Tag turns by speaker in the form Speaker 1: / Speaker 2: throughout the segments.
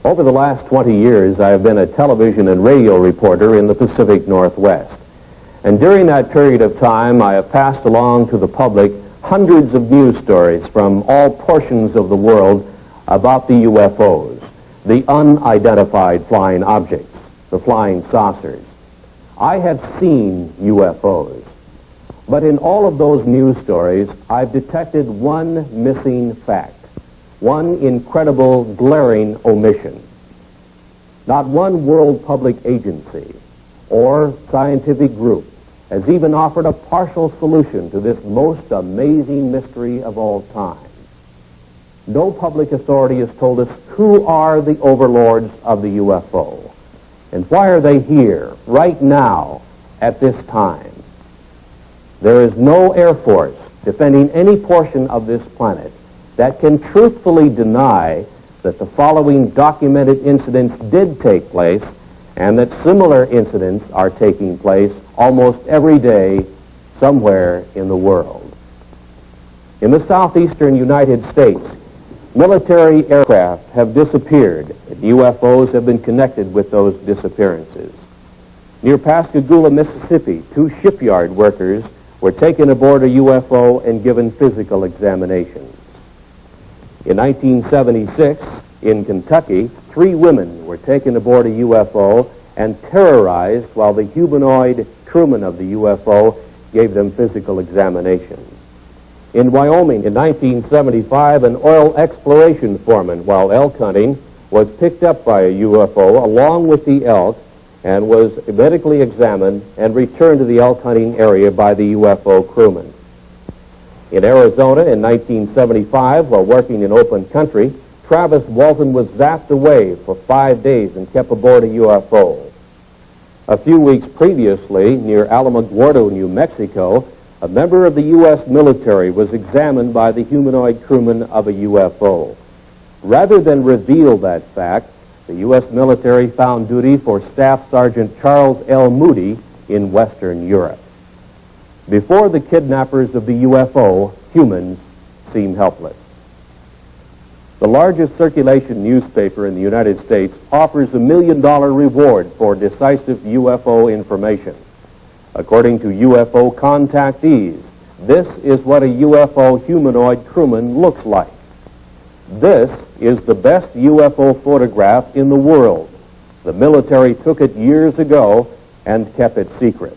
Speaker 1: Over the last 20 years, I have been a television and radio reporter in the Pacific Northwest. And during that period of time, I have passed along to the public hundreds of news stories from all portions of the world about the UFOs, the unidentified flying objects, the flying saucers. I have seen UFOs. But in all of those news stories, I've detected one missing fact. One incredible, glaring omission. Not one world public agency or scientific group has even offered a partial solution to this most amazing mystery of all time. No public authority has told us who are the overlords of the UFO and why are they here right now at this time. There is no Air Force defending any portion of this planet that can truthfully deny that the following documented incidents did take place and that similar incidents are taking place almost every day somewhere in the world. In the southeastern United States, military aircraft have disappeared, and UFOs have been connected with those disappearances. Near Pascagoula, Mississippi, 2 shipyard workers were taken aboard a UFO and given physical examinations. In 1976, in Kentucky, 3 women were taken aboard a UFO and terrorized while the humanoid crewman of the UFO gave them physical examinations. In Wyoming, in 1975, an oil exploration foreman, while elk hunting, was picked up by a UFO along with the elk and was medically examined and returned to the elk hunting area by the UFO crewman. In Arizona in 1975, while working in open country, Travis Walton was zapped away for 5 days and kept aboard a UFO. A few weeks previously, near Alamogordo, New Mexico, a member of the U.S. military was examined by the humanoid crewman of a UFO. Rather than reveal that fact, the U.S. military found duty for Staff Sergeant Charles L. Moody in Western Europe. Before the kidnappers of the UFO, humans seem helpless. The largest circulation newspaper in the United States offers a $1 million reward for decisive UFO information. According to UFO contactees, this is what a UFO humanoid crewman looks like. This is the best UFO photograph in the world. The military took it years ago, and kept it secret.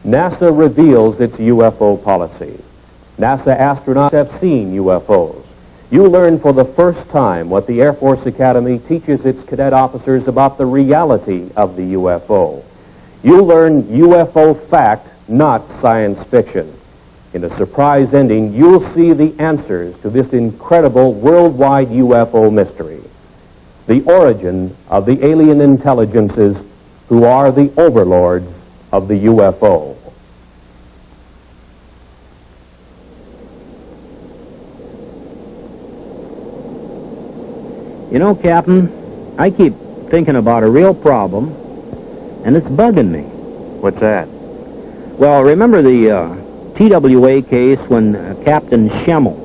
Speaker 1: NASA reveals its UFO policy. NASA astronauts have seen UFOs. You learn for the first time what the Air Force Academy teaches its cadet officers about the reality of the UFO. You learn UFO fact, not science fiction. In a surprise ending, you'll see the answers to this incredible worldwide UFO mystery. The origin of the alien intelligences who are the overlords of the UFO.
Speaker 2: You know, Captain, I keep thinking about a real problem, and it's bugging me.
Speaker 1: What's that?
Speaker 2: Well, remember the TWA case when Captain Schemmel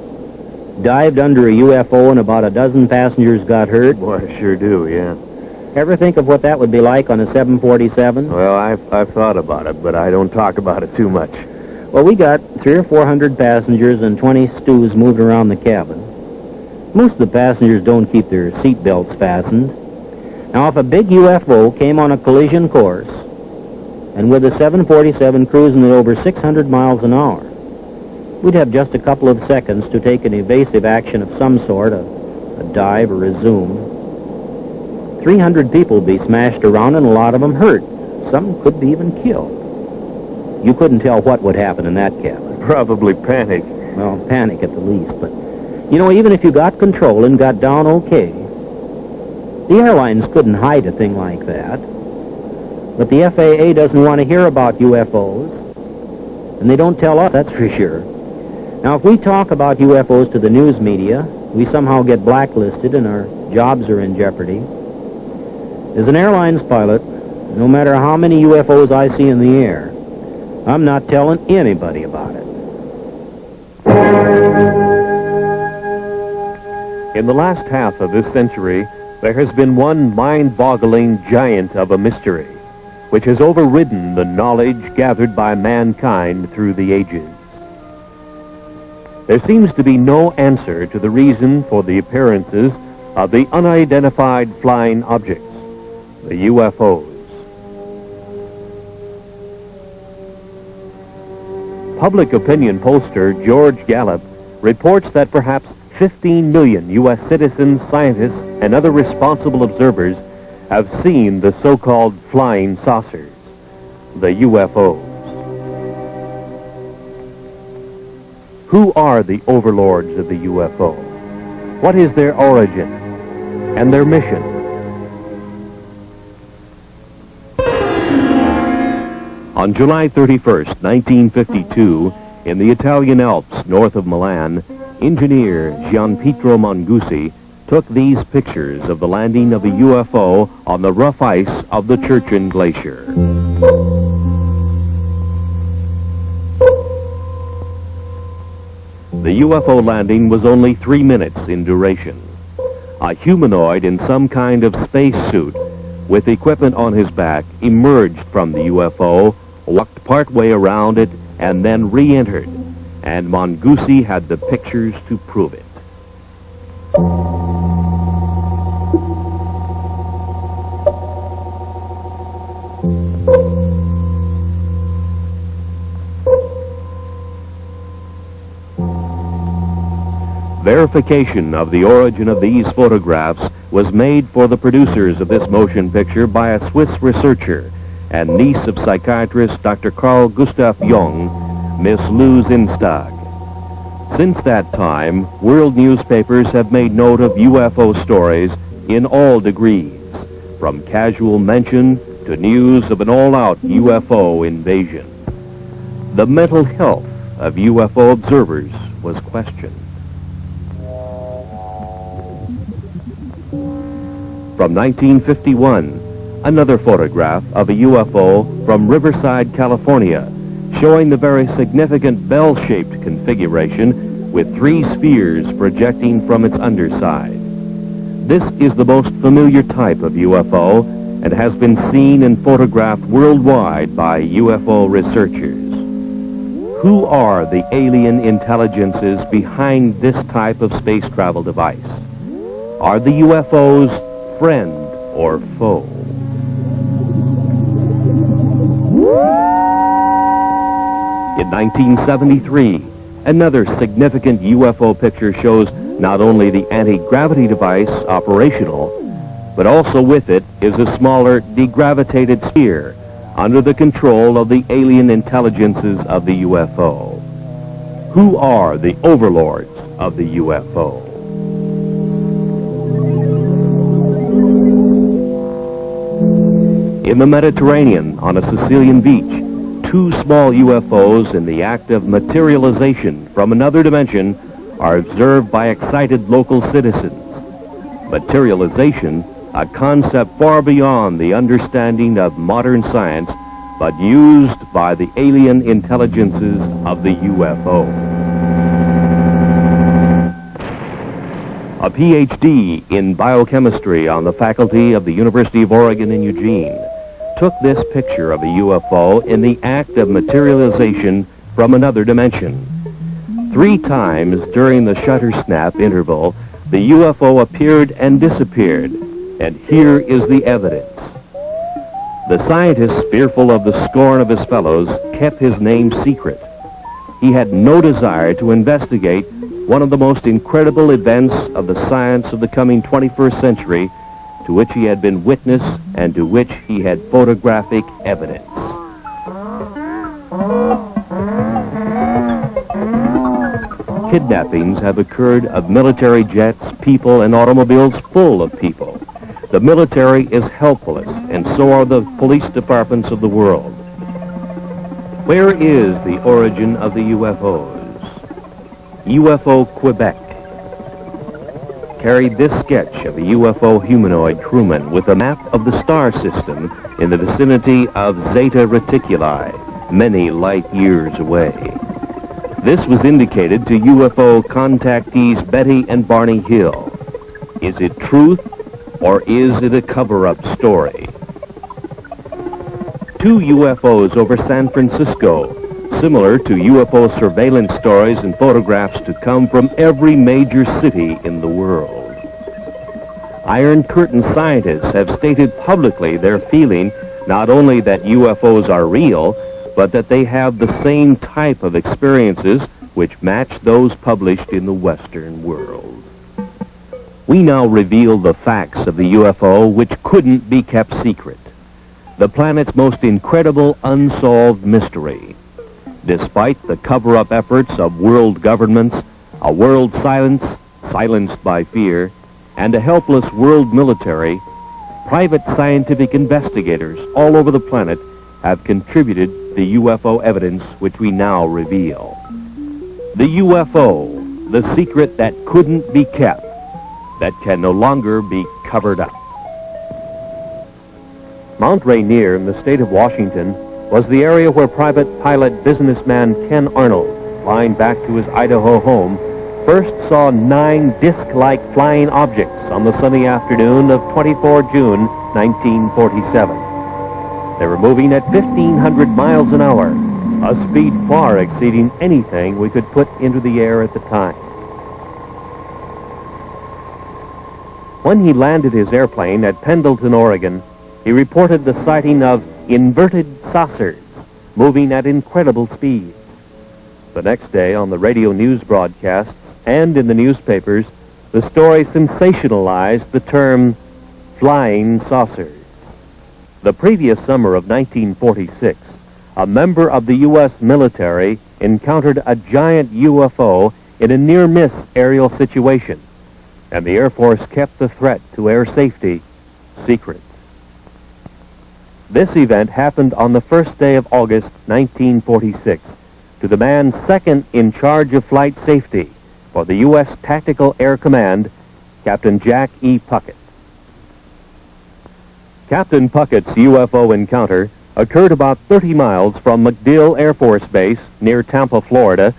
Speaker 2: dived under a UFO and about a dozen passengers got hurt?
Speaker 3: Boy, I sure do, yeah.
Speaker 2: Ever think of what that would be like on a 747?
Speaker 3: Well, I've thought about it, but I don't talk about it too much.
Speaker 2: Well, we got 300 or 400 passengers and 20 stews moved around the cabin. Most of the passengers don't keep their seat belts fastened. Now, if a big UFO came on a collision course, and with a 747 cruising at over 600 miles an hour, we'd have just a couple of seconds to take an evasive action of some sort, a dive or a zoom. 300 people would be smashed around and a lot of them hurt. Some could be even killed. You couldn't tell what would happen in that cabin.
Speaker 3: Probably panic.
Speaker 2: Well, panic at the least, but you know, even if you got control and got down okay, the airlines couldn't hide a thing like that. But the FAA doesn't want to hear about UFOs, and they don't tell us, that's for sure. Now, if we talk about UFOs to the news media, we somehow get blacklisted and our jobs are in jeopardy. As an airlines pilot, no matter how many UFOs I see in the air, I'm not telling anybody about it.
Speaker 3: In the last half of this century, there has been one mind-boggling giant of a mystery, which has overridden the knowledge gathered by mankind through the ages. There seems to be no answer to the reason for the appearances of the unidentified flying objects, the UFOs. Public opinion pollster George Gallup reports that perhaps 15 million U.S. citizens, scientists, and other responsible observers have seen the so-called flying saucers, the UFOs. Who are the overlords of the UFO? What is their origin and their mission? On July 31st, 1952, in the Italian Alps north of Milan, engineer Gianpietro Mangusi took these pictures of the landing of a UFO on the rough ice of the Churchill Glacier. The UFO landing was only 3 minutes in duration. A humanoid in some kind of spacesuit with equipment on his back emerged from the UFO, walked partway around it, and then re-entered. And Mangusi had the pictures to prove it. Verification of the origin of these photographs was made for the producers of this motion picture by a Swiss researcher and niece of psychiatrist Dr. Carl Gustav Jung, Miss Lou Zinstag. Since that time, world newspapers have made note of UFO stories in all degrees, from casual mention to news of an all-out UFO invasion. The mental health of UFO observers was questioned. From 1951, another photograph of a UFO from Riverside, California, showing the very significant bell-shaped configuration with 3 spheres projecting from its underside. This is the most familiar type of UFO and has been seen and photographed worldwide by UFO researchers. Who are the alien intelligences behind this type of space travel device? Are the UFOs friend or foe? In 1973, another significant UFO picture shows not only the anti-gravity device operational, but also with it is a smaller degravitated sphere under the control of the alien intelligences of the UFO. Who are the overlords of the UFO? In the Mediterranean, on a Sicilian beach, two small UFOs in the act of materialization from another dimension are observed by excited local citizens. Materialization, a concept far beyond the understanding of modern science, but used by the alien intelligences of the UFO. A PhD in biochemistry on the faculty of the University of Oregon in Eugene took this picture of a UFO in the act of materialization from another dimension. 3 times during the shutter snap interval, the UFO appeared and disappeared, and here is the evidence. The scientist, fearful of the scorn of his fellows, kept his name secret. He had no desire to investigate one of the most incredible events of the science of the coming 21st century, to which he had been witness and to which he had photographic evidence. Kidnappings have occurred of military jets, people, and automobiles full of people. The military is helpless, and so are the police departments of the world. Where is the origin of the UFOs? UFO Quebec carried this sketch of a UFO humanoid crewman with a map of the star system in the vicinity of Zeta Reticuli, many light years away. This was indicated to UFO contactees Betty and Barney Hill. Is it truth, or is it a cover-up story? 2 UFOs over San Francisco, similar to UFO surveillance stories and photographs to come from every major city in the world. Iron Curtain scientists have stated publicly their feeling not only that UFOs are real, but that they have the same type of experiences which match those published in the Western world. We now reveal the facts of the UFO which couldn't be kept secret. The planet's most incredible unsolved mystery. Despite the cover-up efforts of world governments, a world silenced by fear, and a helpless world military, private scientific investigators all over the planet have contributed the UFO evidence which we now reveal. The UFO, the secret that couldn't be kept, that can no longer be covered up. Mount Rainier in the state of Washington was the area where private pilot businessman Ken Arnold, flying back to his Idaho home, first saw 9 disc-like flying objects on the sunny afternoon of 24 June 1947. They were moving at 1,500 miles an hour, a speed far exceeding anything we could put into the air at the time. When he landed his airplane at Pendleton, Oregon, he reported the sighting of inverted saucers moving at incredible speed. The next day, on the radio news broadcasts and in the newspapers, the story sensationalized the term flying saucers. The previous summer of 1946, a member of the U.S. military encountered a giant UFO in a near-miss aerial situation, and the Air Force kept the threat to air safety secret. This event happened on the first day of August 1946 to the man second in charge of flight safety for the U.S. Tactical Air Command, Captain Jack E. Puckett. Captain Puckett's UFO encounter occurred about 30 miles from MacDill Air Force Base near Tampa, Florida,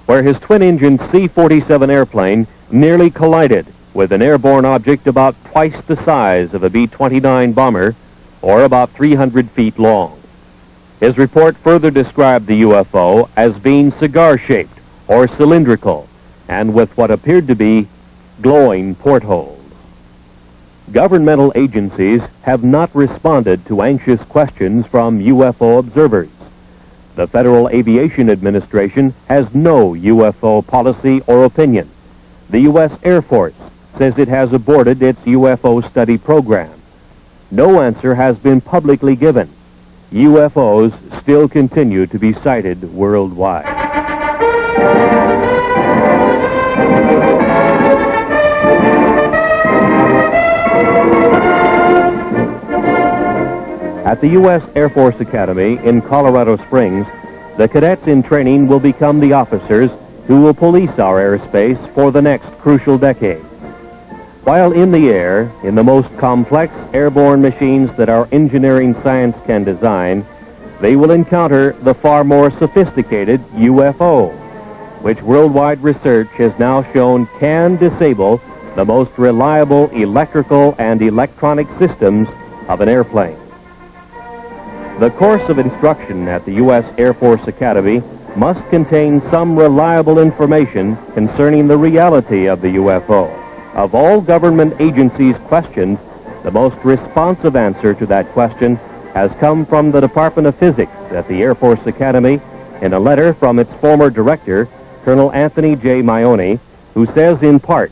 Speaker 3: where his twin-engine C-47 airplane nearly collided with an airborne object about twice the size of a B-29 bomber, or about 300 feet long. His report further described the UFO as being cigar-shaped or cylindrical, and with what appeared to be glowing portholes. Governmental agencies have not responded to anxious questions from UFO observers. The Federal Aviation Administration has no UFO policy or opinion. The U.S. Air Force says it has aborted its UFO study program. No answer has been publicly given. UFOs still continue to be sighted worldwide. At the U.S. Air Force Academy in Colorado Springs, the cadets in training will become the officers who will police our airspace for the next crucial decade. While in the air, in the most complex airborne machines that our engineering science can design, they will encounter the far more sophisticated UFO, which worldwide research has now shown can disable the most reliable electrical and electronic systems of an airplane. The course of instruction at the U.S. Air Force Academy must contain some reliable information concerning the reality of the UFO. Of all government agencies questioned, the most responsive answer to that question has come from the Department of Physics at the Air Force Academy in a letter from its former director, Colonel Anthony J. Maione, who says in part,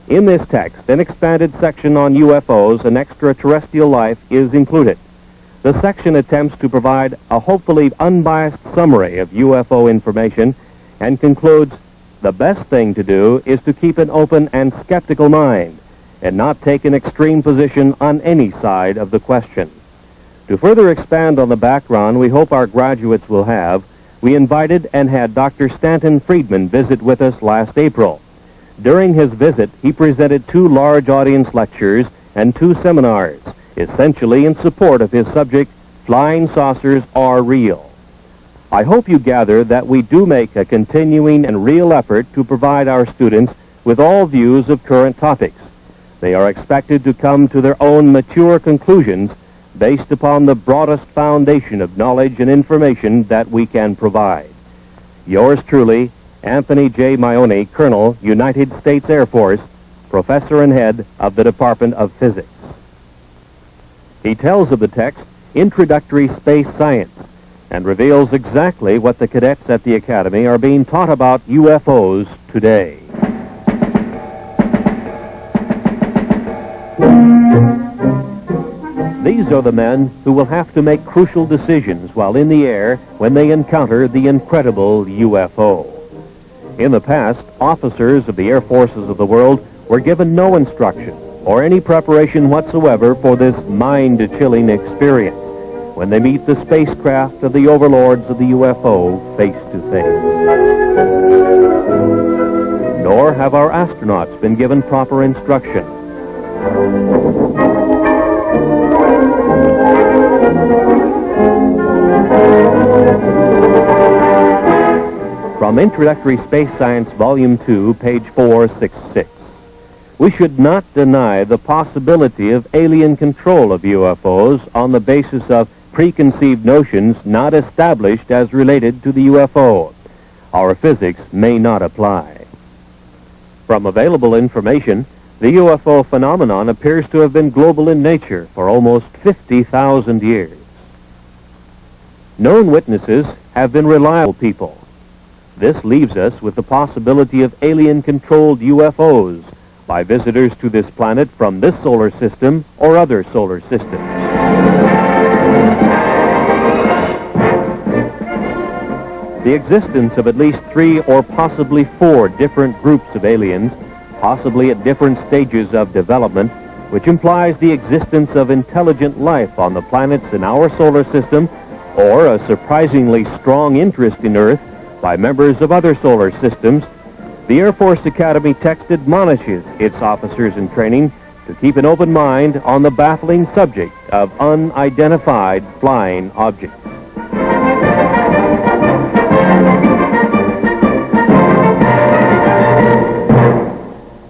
Speaker 3: "In this text, an expanded section on UFOs and extraterrestrial life is included. The section attempts to provide a hopefully unbiased summary of UFO information and concludes, the best thing to do is to keep an open and skeptical mind and not take an extreme position on any side of the question." To further expand on the background we hope our graduates will have, we invited and had Dr. Stanton Friedman visit with us last April. During his visit, he presented 2 large audience lectures and 2 seminars, essentially in support of his subject, Flying Saucers Are Real. I hope you gather that we do make a continuing and real effort to provide our students with all views of current topics. They are expected to come to their own mature conclusions based upon the broadest foundation of knowledge and information that we can provide. Yours truly, Anthony J. Maione, Colonel, United States Air Force, Professor and Head of the Department of Physics. He tells of the text, Introductory Space Science, and reveals exactly what the cadets at the Academy are being taught about UFOs today. These are the men who will have to make crucial decisions while in the air when they encounter the incredible UFO. In the past, officers of the air forces of the world were given no instruction or any preparation whatsoever for this mind-chilling experience when they meet the spacecraft of the overlords of the UFO face to face. Nor have our astronauts been given proper instruction. From Introductory Space Science, Volume 2, page 466. We should not deny the possibility of alien control of UFOs on the basis of preconceived notions not established as related to the UFO. Our physics may not apply. From available information, the UFO phenomenon appears to have been global in nature for almost 50,000 years. Known witnesses have been reliable people. This leaves us with the possibility of alien-controlled UFOs by visitors to this planet from this solar system or other solar systems. The existence of at least 3 or possibly 4 different groups of aliens, possibly at different stages of development, which implies the existence of intelligent life on the planets in our solar system, or a surprisingly strong interest in Earth by members of other solar systems, the Air Force Academy text admonishes its officers in training to keep an open mind on the baffling subject of unidentified flying objects.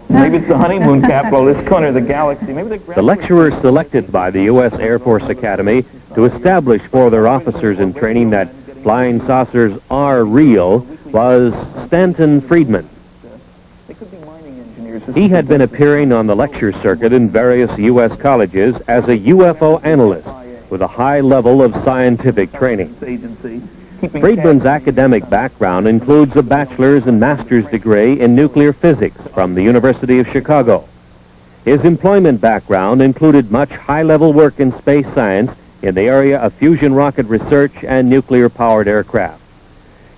Speaker 4: Maybe it's the honeymoon capital of this corner of the galaxy. Maybe
Speaker 3: the lecturer selected by the U.S. Air Force Academy to establish for their officers in training that flying saucers are real was Stanton Friedman. He had been appearing on the lecture circuit in various U.S. colleges as a UFO analyst with a high level of scientific training.
Speaker 4: keeping
Speaker 3: Friedman's
Speaker 4: tabs.
Speaker 3: academic background includes a bachelor's and master's degree in nuclear physics from the University of Chicago. His employment background included much high-level work in space science in the area of fusion rocket research and nuclear-powered aircraft.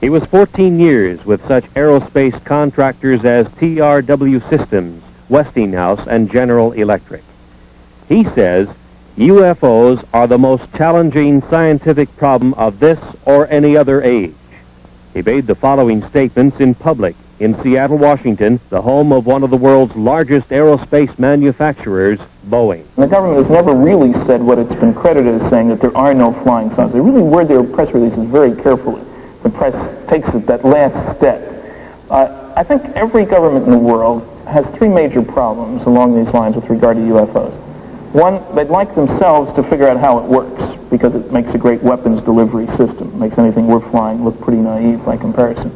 Speaker 3: He was 14 years with such aerospace contractors as TRW Systems, Westinghouse, and General Electric. He says UFOs are the most challenging scientific problem of this or any other age. He made the following statements in public in Seattle, Washington, the home of one of the world's largest aerospace manufacturers, Boeing.
Speaker 4: The government has never really said what it's been credited as saying, that there are no flying saucers. They really word their press releases very carefully. The press takes it that last step. I think every government in the world has three major problems along these lines with regard to UFOs. One, they'd like themselves to figure out how it works, because it makes a great weapons delivery system. It makes anything we're flying look pretty naive by comparison.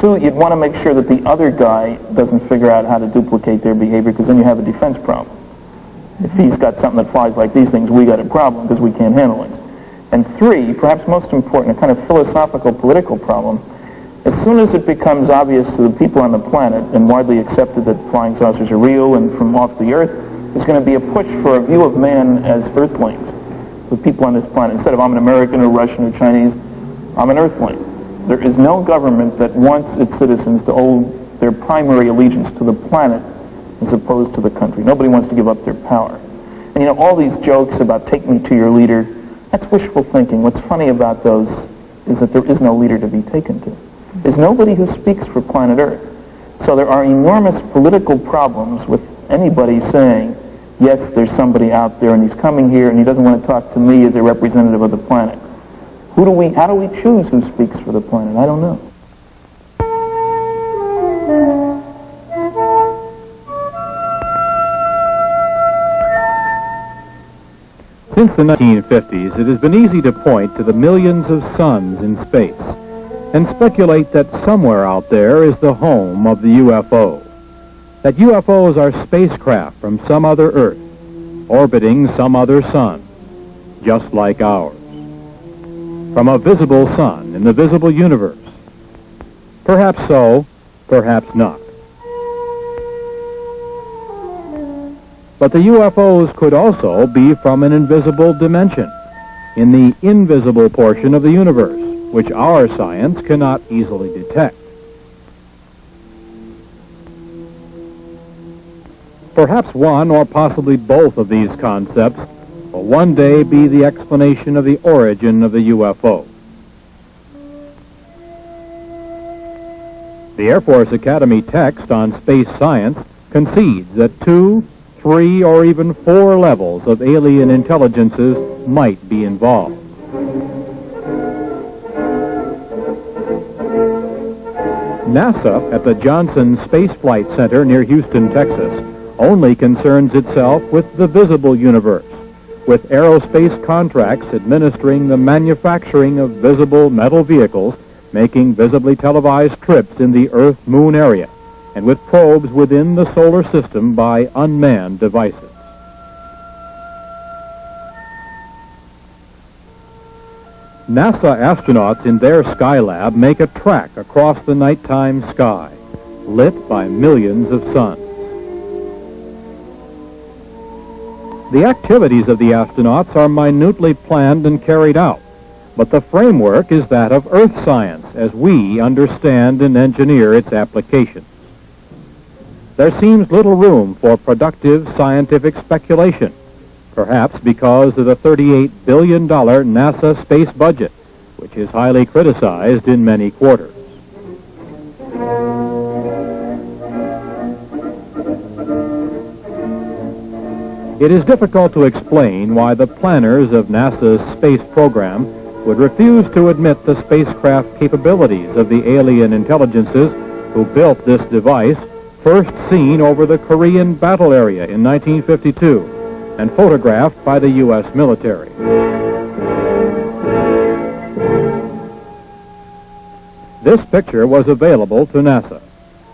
Speaker 4: Two, you'd want to make sure that the other guy doesn't figure out how to duplicate their behavior, because then you have a defense problem. If he's got something that flies like these things, we got a problem because we can't handle it. And three, perhaps most important, a kind of philosophical political problem, as soon as it becomes obvious to the people on the planet and widely accepted that flying saucers are real and from off the Earth, there's going to be a push for a view of man as Earthlings, the people on this planet. Instead of I'm an American or Russian or Chinese, I'm an Earthling. There is no government that wants its citizens to owe their primary allegiance to the planet as opposed to the country. Nobody wants to give up their power. And you know, all these jokes about take me to your leader, that's wishful thinking. What's funny about those is that there is no leader to be taken to. There's nobody who speaks for planet Earth. So there are enormous political problems with anybody saying, yes, there's somebody out there and he's coming here and he doesn't want to talk to me as a representative of the planet. How do we choose who speaks for the planet? I don't know.
Speaker 5: Since the 1950s, it has been easy to point to the millions of suns in space and speculate that somewhere out there is the home of the UFO. That UFOs are spacecraft from some other Earth, orbiting some other sun, just like ours. From a visible sun in the visible universe. Perhaps so, perhaps not. But the UFOs could also be from an invisible dimension, in the invisible portion of the universe, which our science cannot easily detect. Perhaps one or possibly both of these concepts will one day be the explanation of the origin of the UFO. The Air Force Academy text on space science concedes that 2, 3, or even 4 levels of alien intelligences might be involved. NASA at the Johnson Space Flight Center near Houston, Texas, only concerns itself with the visible universe, with aerospace contracts administering the manufacturing of visible metal vehicles, making visibly televised trips in the Earth-Moon area, and with probes within the solar system by unmanned devices. NASA astronauts in their Skylab make a track across the nighttime sky, lit by millions of suns. The activities of the astronauts are minutely planned and carried out, but the framework is that of Earth science as we understand and engineer its applications. There seems little room for productive scientific speculation, perhaps because of the $38 billion NASA space budget, which is highly criticized in many quarters. It is difficult to explain why the planners of NASA's space program would refuse to admit the spacecraft capabilities of the alien intelligences who built this device, first seen over the Korean battle area in 1952 and photographed by the U.S. military. This picture was available to NASA.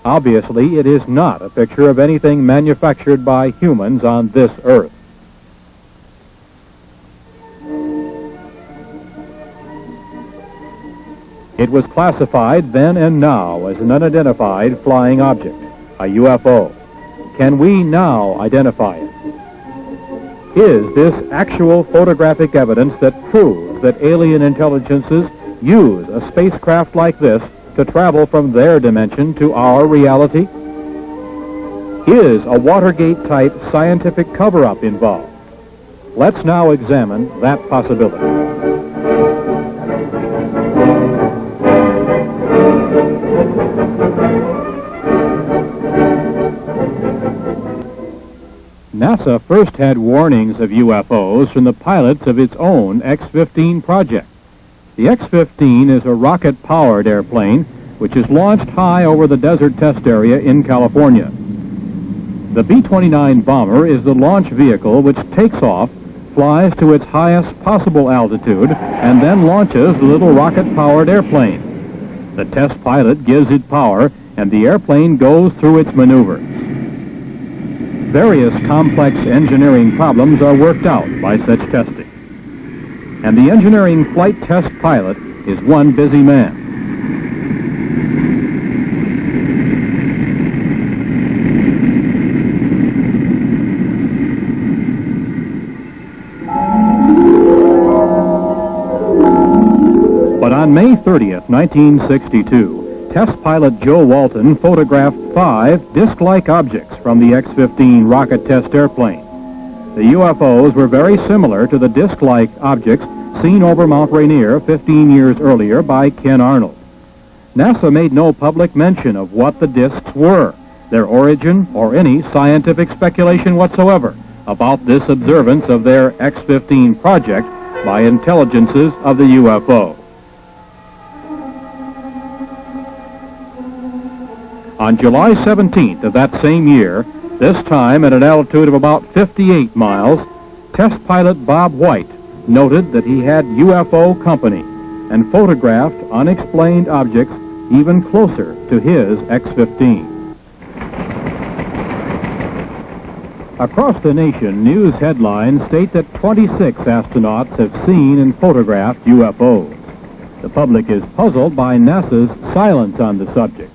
Speaker 5: Obviously, it is not a picture of anything manufactured by humans on this Earth. It was classified then and now as an unidentified flying object, a UFO. Can we now identify it? Is this actual photographic evidence that proves that alien intelligences use a spacecraft like this to travel from their dimension to our reality? Is a Watergate-type scientific cover-up involved? Let's now examine that possibility. NASA first had warnings of UFOs from the pilots of its own X-15 project. The X-15 is a rocket-powered airplane which is launched high over the desert test area in California. The B-29 bomber is the launch vehicle which takes off, flies to its highest possible altitude, and then launches the little rocket-powered airplane. The test pilot gives it power, and the airplane goes through its maneuvers. Various complex engineering problems are worked out by such testing. And the engineering flight test pilot is one busy man. But on May 30th, 1962, test pilot Joe Walton photographed 5 disc-like objects from the X-15 rocket test airplane. The UFOs were very similar to the disc-like objects seen over Mount Rainier 15 years earlier by Ken Arnold. NASA made no public mention of what the discs were, their origin, or any scientific speculation whatsoever about this observance of their X-15 project by intelligences of the UFO. On July 17th of that same year, this time at an altitude of about 58 miles, test pilot Bob White noted that he had UFO company and photographed unexplained objects even closer to his X-15. Across the nation, news headlines state that 26 astronauts have seen and photographed UFOs. The public is puzzled by NASA's silence on the subject.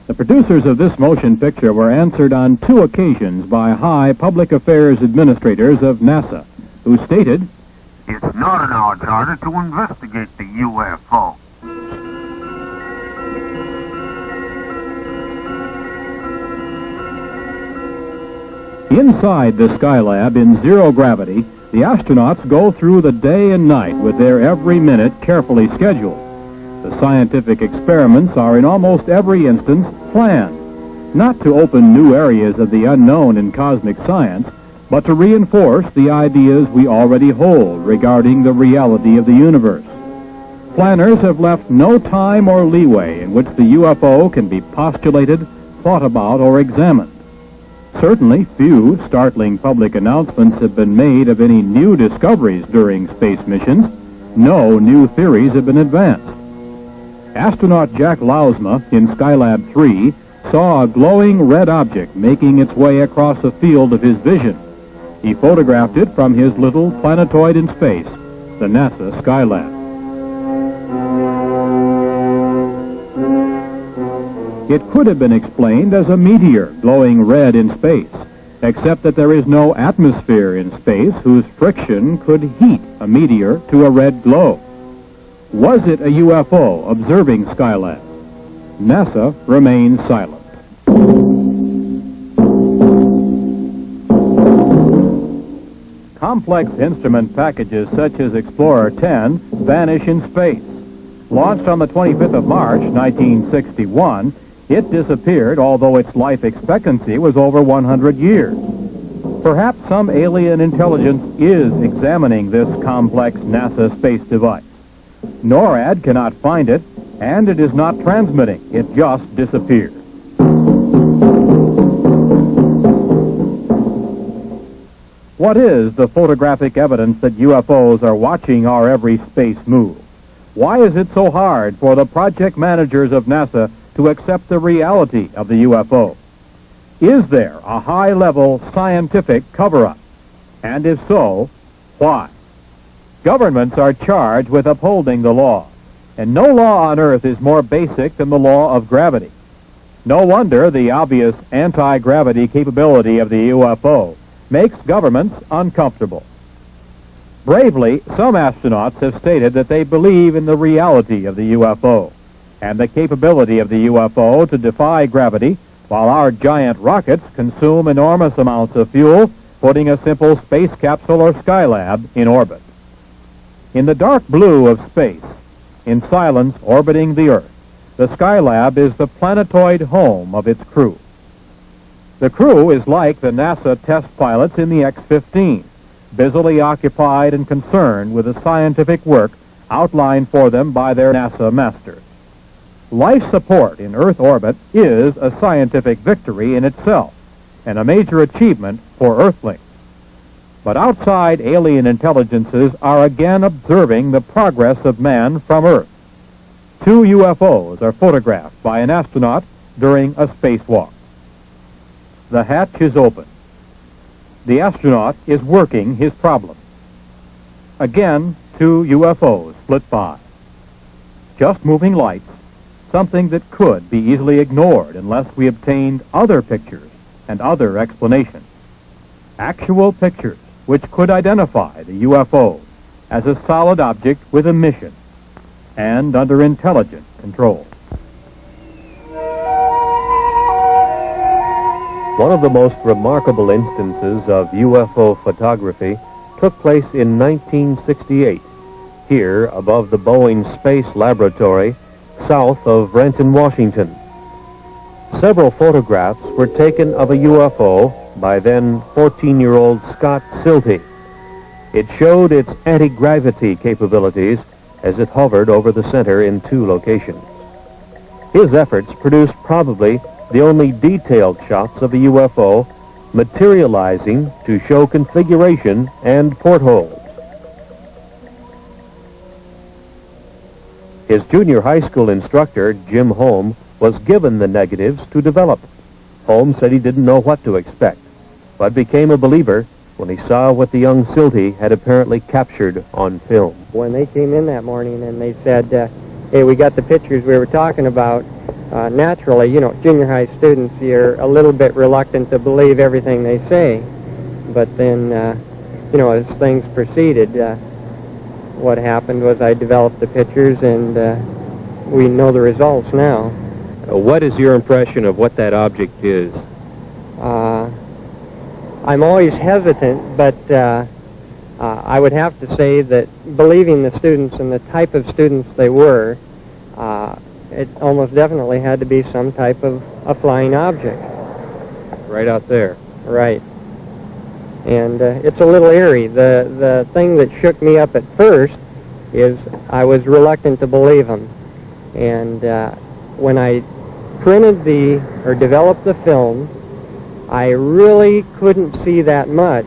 Speaker 5: The producers of this motion picture were answered on 2 occasions by high public affairs administrators of NASA, who stated,
Speaker 6: "It's not in our charter to investigate the UFO."
Speaker 5: Inside the Skylab in zero gravity, the astronauts go through the day and night with their every minute carefully scheduled. The scientific experiments are in almost every instance planned, not to open new areas of the unknown in cosmic science, but to reinforce the ideas we already hold regarding the reality of the universe. Planners have left no time or leeway in which the UFO can be postulated, thought about, or examined. Certainly, few startling public announcements have been made of any new discoveries during space missions. No new theories have been advanced. Astronaut Jack Lousma in Skylab 3 saw a glowing red object making its way across the field of his vision. He photographed it from his little planetoid in space, the NASA Skylab. It could have been explained as a meteor glowing red in space, except that there is no atmosphere in space whose friction could heat a meteor to a red glow. Was it a UFO observing Skylab? NASA remains silent. Complex instrument packages such as Explorer 10 vanish in space. Launched on the 25th of March, 1961, it disappeared, although its life expectancy was over 100 years. Perhaps some alien intelligence is examining this complex NASA space device. NORAD cannot find it, and it is not transmitting. It just disappeared. What is the photographic evidence that UFOs are watching our every space move? Why is it so hard for the project managers of NASA to accept the reality of the UFO? Is there a high-level scientific cover-up? And if so, why? Governments are charged with upholding the law, And no law on Earth is more basic than the law of gravity. No wonder the obvious anti-gravity capability of the UFO makes governments uncomfortable. Bravely, some astronauts have stated that they believe in the reality of the UFO and the capability of the UFO to defy gravity while our giant rockets consume enormous amounts of fuel, putting a simple space capsule or Skylab in orbit. In the dark blue of space, in silence orbiting the Earth, the Skylab is the planetoid home of its crew. The crew is like the NASA test pilots in the X-15, busily occupied and concerned with the scientific work outlined for them by their NASA masters. Life support in Earth orbit is a scientific victory in itself and a major achievement for Earthlings. But outside alien intelligences are again observing the progress of man from Earth. 2 UFOs are photographed by an astronaut during a spacewalk. The hatch is open. The astronaut is working his problem. Again, 2 UFOs flit by. Just moving lights, something that could be easily ignored unless we obtained other pictures and other explanations. Actual pictures which could identify the UFO as a solid object with a mission and under intelligent control.
Speaker 3: One of the most remarkable instances of UFO photography took place in 1968, here above the Boeing Space Laboratory, south of Renton, Washington. Several photographs were taken of a UFO by then 14-year-old Scott Silty. It showed its anti-gravity capabilities as it hovered over the center in 2 locations. His efforts produced probably the only detailed shots of a UFO materializing to show configuration and portholes. His junior high school instructor, Jim Holm, was given the negatives to develop. Holm said he didn't know what to expect, but became a believer when he saw what the young Silty had apparently captured on film.
Speaker 7: When they came in that morning and they said, hey, we got the pictures we were talking about, naturally, you know, junior high students, you're a little bit reluctant to believe everything they say. But then, you know, as things proceeded, what happened was I developed the pictures, and we know the results now.
Speaker 3: What is your impression of what that object is?
Speaker 7: I'm always hesitant, but I would have to say that believing the students and the type of students they were, it almost definitely had to be some type of a flying object.
Speaker 3: Right out there.
Speaker 7: Right. And it's a little eerie. The thing that shook me up at first is I was reluctant to believe them. And when I printed or developed the film, I really couldn't see that much.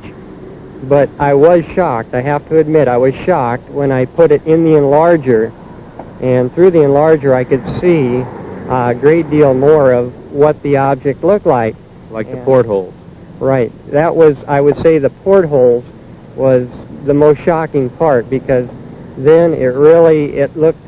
Speaker 7: But I was shocked. I have to admit, I was shocked when I put it in the enlarger. And through the enlarger, I could see a great deal more of what the object looked like.
Speaker 3: Like the portholes.
Speaker 7: Right. That was, I would say, the portholes was the most shocking part, because then it looked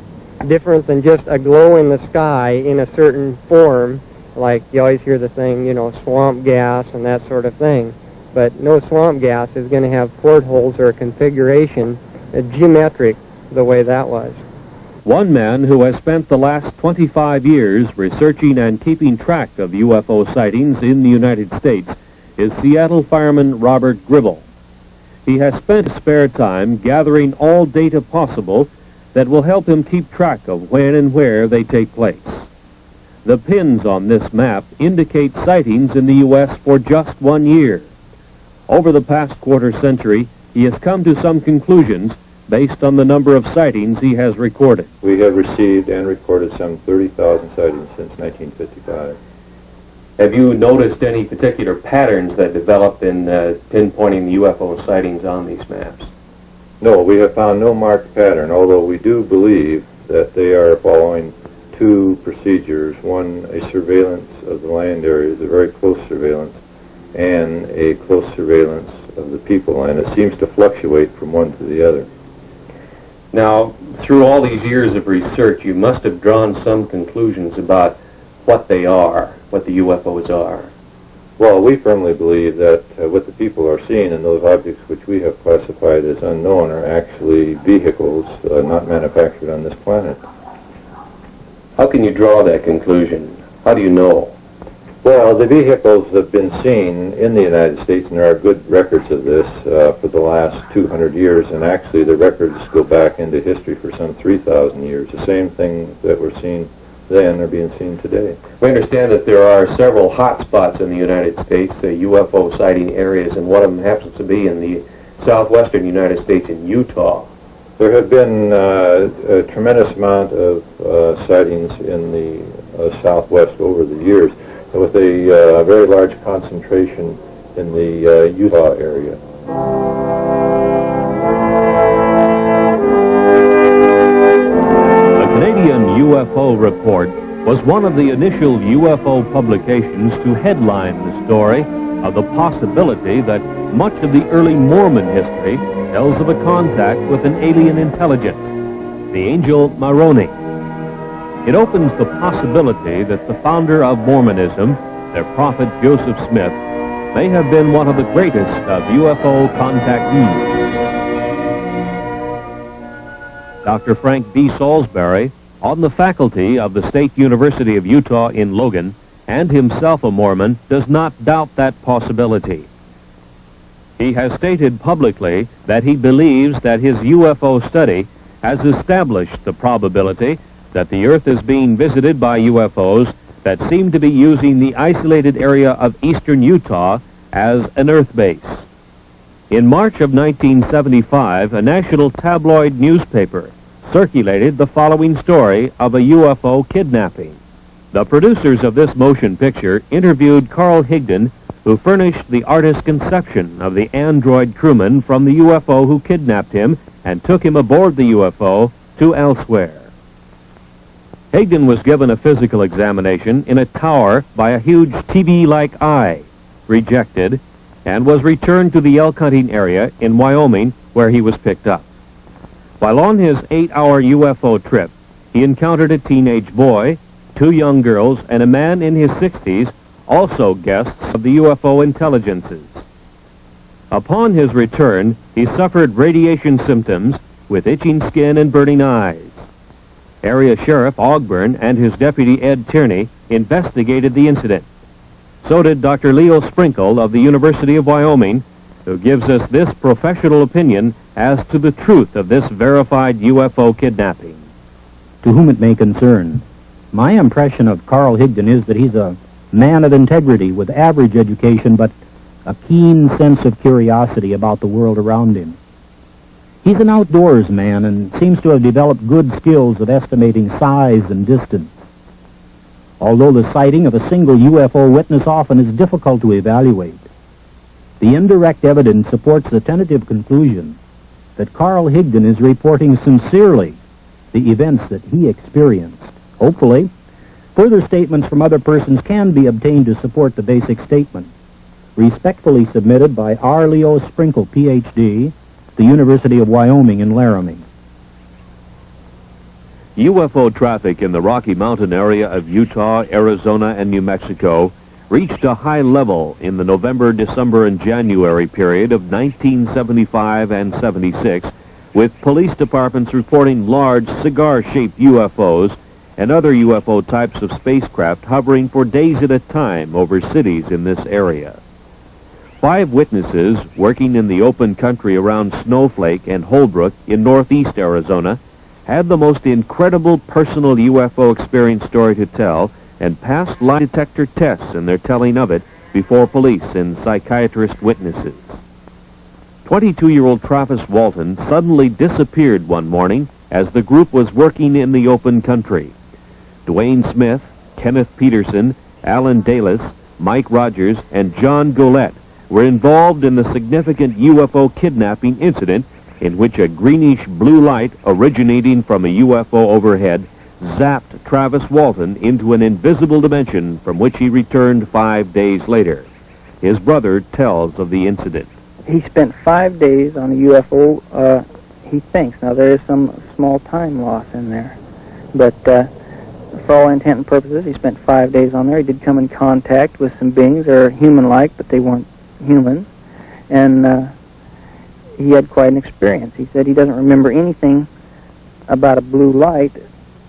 Speaker 7: different than just a glow in the sky in a certain form, like you always hear the thing, you know, swamp gas and that sort of thing. But no swamp gas is going to have portholes or a configuration geometric the way that was.
Speaker 3: One man who has spent the last 25 years researching and keeping track of UFO sightings in the United States is Seattle fireman Robert Gribble. He has spent spare time gathering all data possible that will help him keep track of when and where they take place. The pins on this map indicate sightings in the U.S. for just 1 year. Over the past quarter century, he has come to some conclusions based on the number of sightings he has recorded.
Speaker 8: We have received and recorded some 30,000 sightings since 1955.
Speaker 3: Have you noticed any particular patterns that develop in pinpointing the UFO sightings on these maps?
Speaker 8: No, we have found no marked pattern, although we do believe that they are following 2 procedures. One, a surveillance of the land areas, a very close surveillance, and a close surveillance of the people, and it seems to fluctuate from one to the other.
Speaker 3: Now,
Speaker 1: through all these years of research, you must have drawn some conclusions about what they are, what the UFOs are.
Speaker 8: Well, we firmly believe that what the people are seeing and those objects which we have classified as unknown are actually vehicles not manufactured on this planet.
Speaker 1: How can you draw that conclusion? How do you know?
Speaker 8: Well, the vehicles have been seen in the United States, and there are good records of this for the last 200 years, and actually the records go back into history for some 3,000 years. The same things that were seen then are being seen today.
Speaker 1: We understand that there are several hot spots in the United States, UFO sighting areas, and one of them happens to be in the southwestern United States in Utah.
Speaker 8: There have been a tremendous amount of sightings in the southwest over the years, with a very large concentration in the Utah area.
Speaker 3: The Canadian UFO Report was one of the initial UFO publications to headline the story of the possibility that much of the early Mormon history tells of a contact with an alien intelligence, the angel Moroni. It opens the possibility that the founder of Mormonism, their prophet Joseph Smith, may have been one of the greatest of UFO contactees. Dr. Frank D. Salisbury, on the faculty of the State University of Utah in Logan, and himself a Mormon, does not doubt that possibility. He has stated publicly that he believes that his UFO study has established the probability that the Earth is being visited by UFOs that seem to be using the isolated area of eastern Utah as an Earth base. In March of 1975, a national tabloid newspaper circulated the following story of a UFO kidnapping. The producers of this motion picture interviewed Carl Higdon, who furnished the artist's conception of the android crewman from the UFO who kidnapped him and took him aboard the UFO to elsewhere. Higdon was given a physical examination in a tower by a huge TV-like eye, rejected, and was returned to the elk hunting area in Wyoming, where he was picked up. While on his 8-hour UFO trip, he encountered a teenage boy, 2 young girls, and a man in his 60s, also guests of the UFO intelligences. Upon his return, he suffered radiation symptoms with itching skin and burning eyes. Area Sheriff Ogburn and his deputy Ed Tierney investigated the incident. So did Dr. Leo Sprinkle of the University of Wyoming, who gives us this professional opinion as to the truth of this verified UFO kidnapping.
Speaker 2: To whom it may concern, my impression of Carl Higdon is that he's a man of integrity with average education, but a keen sense of curiosity about the world around him. He's an outdoors man and seems to have developed good skills at estimating size and distance. Although the sighting of a single UFO witness often is difficult to evaluate, the indirect evidence supports the tentative conclusion that Carl Higdon is reporting sincerely the events that he experienced. Hopefully, further statements from other persons can be obtained to support the basic statement. Respectfully submitted by R. Leo Sprinkle, Ph.D., the University of Wyoming in Laramie.
Speaker 3: UFO traffic in the Rocky Mountain area of Utah, Arizona, and New Mexico reached a high level in the November, December, and January period of 1975 and 76, with police departments reporting large cigar-shaped UFOs and other UFO types of spacecraft hovering for days at a time over cities in this area. 5 witnesses working in the open country around Snowflake and Holbrook in northeast Arizona had the most incredible personal UFO experience story to tell and passed lie detector tests in their telling of it before police and psychiatrist witnesses. 22-year-old Travis Walton suddenly disappeared one morning as the group was working in the open country. Dwayne Smith, Kenneth Peterson, Alan Dalis, Mike Rogers, and John Golette were involved in the significant UFO kidnapping incident in which a greenish blue light originating from a UFO overhead zapped Travis Walton into an invisible dimension from which he returned 5 days later. His brother tells of the incident.
Speaker 9: He spent 5 days on a UFO he thinks. Now, there is some small time loss in there, but for all intent and purposes, he spent 5 days on there. He did come in contact with some beings that are human-like, but they weren't human, and he had quite an experience. He said he doesn't remember anything about a blue light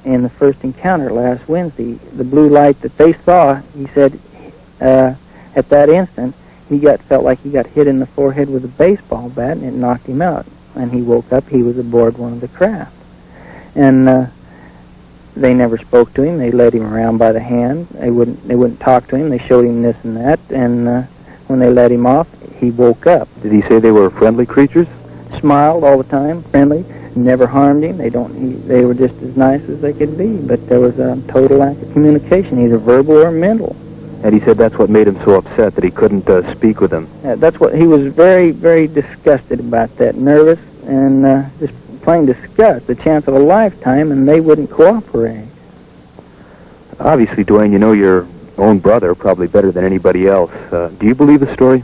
Speaker 9: in the first encounter last Wednesday. The blue light that they saw, he said, at that instant, felt like he got hit in the forehead with a baseball bat, and it knocked him out. And he woke up, he was aboard one of the craft. And they never spoke to him. They led him around by the hand. They wouldn't talk to him. They showed him this and that. And when they let him off, he woke up.
Speaker 10: Did he say they were friendly creatures?
Speaker 9: Smiled all the time, friendly, never harmed him. They were just as nice as they could be. But there was a total lack of communication, either verbal or mental.
Speaker 10: And he said that's what made him so upset, that he couldn't speak with them.
Speaker 9: That's what he was very, very disgusted about. That nervous and just plain disgust. The chance of a lifetime, and they wouldn't cooperate.
Speaker 10: Obviously, Dwayne, you know your own brother probably better than anybody else. Do you believe the story?